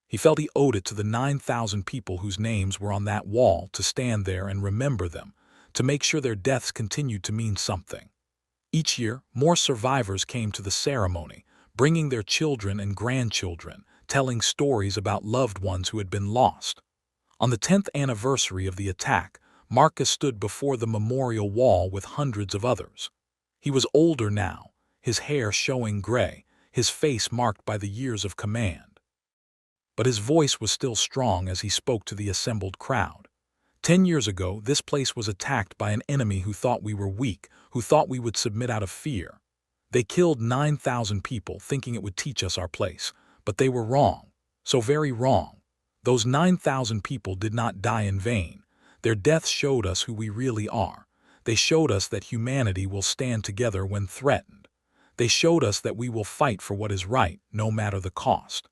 He felt he owed it to the 9,000 people whose names were on that wall to stand there and remember them, to make sure their deaths continued to mean something. Each year, more survivors came to the ceremony, bringing their children and grandchildren, telling stories about loved ones who had been lost. On the 10th anniversary of the attack, Marcus stood before the memorial wall with hundreds of others. He was older now, his hair showing gray, his face marked by the years of command. But his voice was still strong as he spoke to the assembled crowd. 10 years ago, this place was attacked by an enemy who thought we were weak, who thought we would submit out of fear. They killed 9,000 people thinking it would teach us our place, but they were wrong, so very wrong. Those 9,000 people did not die in vain. Their deaths showed us who we really are. They showed us that humanity will stand together when threatened. They showed us that we will fight for what is right, no matter the cost.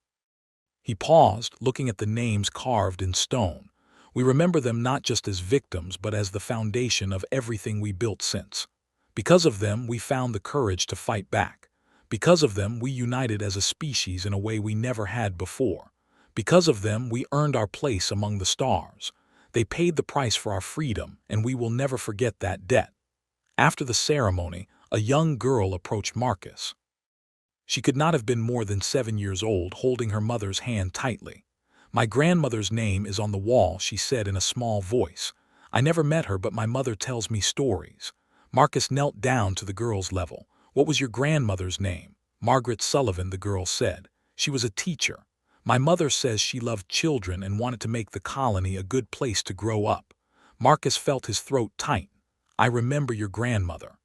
He paused, looking at the names carved in stone. We remember them not just as victims, but as the foundation of everything we built since. Because of them, we found the courage to fight back. Because of them, we united as a species in a way we never had before. Because of them, we earned our place among the stars. They paid the price for our freedom, and we will never forget that debt. After the ceremony, a young girl approached Marcus. She could not have been more than 7 years old, holding her mother's hand tightly. "My grandmother's name is on the wall," she said in a small voice. "I never met her, but my mother tells me stories." Marcus knelt down to the girl's level. "What was your grandmother's name?" "Margaret Sullivan," the girl said. "She was a teacher. My mother says she loved children and wanted to make the colony a good place to grow up." Marcus felt his throat tighten. "I remember your grandmother.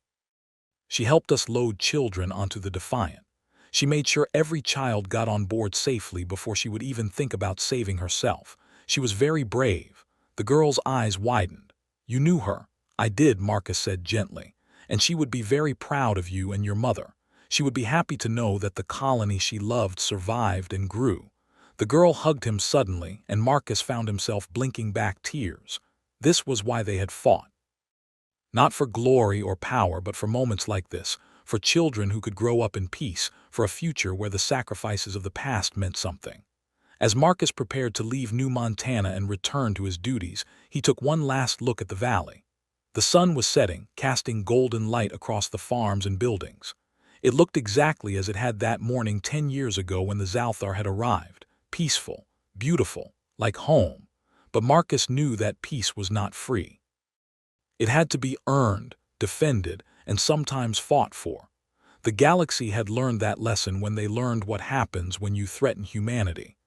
She helped us load children onto the Defiant. She made sure every child got on board safely before she would even think about saving herself. She was very brave." The girl's eyes widened. "You knew her?" "I did," Marcus said gently. "And she would be very proud of you and your mother. She would be happy to know that the colony she loved survived and grew." The girl hugged him suddenly, and Marcus found himself blinking back tears. This was why they had fought. Not for glory or power, but for moments like this, for children who could grow up in peace, for a future where the sacrifices of the past meant something. As Marcus prepared to leave New Montana and return to his duties, he took one last look at the valley. The sun was setting, casting golden light across the farms and buildings. It looked exactly as it had that morning 10 years ago when the Zalthar had arrived, peaceful, beautiful, like home. But Marcus knew that peace was not free. It had to be earned, defended, and sometimes fought for. The galaxy had learned that lesson when they learned what happens when you threaten humanity.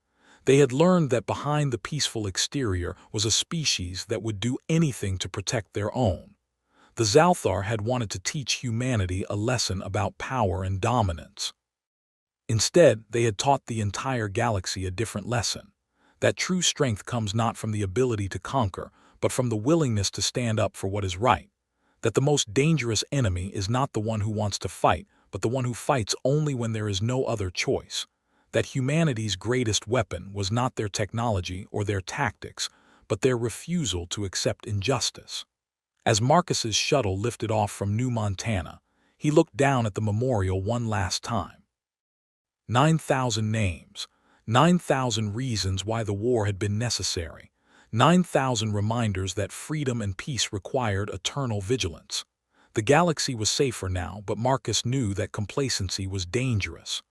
They had learned that behind the peaceful exterior was a species that would do anything to protect their own. The Zalthar had wanted to teach humanity a lesson about power and dominance. Instead, they had taught the entire galaxy a different lesson. that true strength comes not from the ability to conquer, but from the willingness to stand up for what is right. That the most dangerous enemy is not the one who wants to fight, but the one who fights only when there is no other choice. That humanity's greatest weapon was not their technology or their tactics, but their refusal to accept injustice. As Marcus's shuttle lifted off from New Montana, he looked down at the memorial one last time. 9,000 names, 9,000 reasons why the war had been necessary, 9,000 reminders that freedom and peace required eternal vigilance. The galaxy was safer now, but Marcus knew that complacency was dangerous.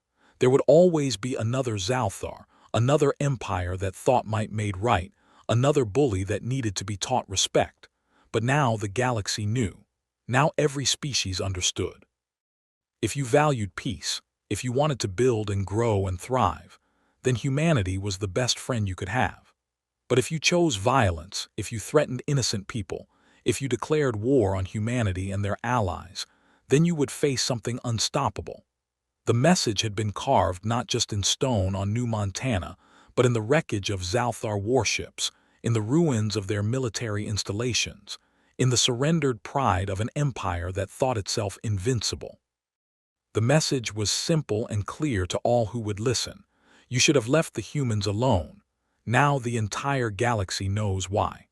There would always be another Zalthar, another empire that thought might made right, another bully that needed to be taught respect. But now the galaxy knew. Now every species understood. If you valued peace, if you wanted to build and grow and thrive, then humanity was the best friend you could have. But if you chose violence, if you threatened innocent people, if you declared war on humanity and their allies, then you would face something unstoppable. The message had been carved not just in stone on New Montana, but in the wreckage of Zalthar warships, in the ruins of their military installations, in the surrendered pride of an empire that thought itself invincible. The message was simple and clear to all who would listen. You should have left the humans alone. Now the entire galaxy knows why.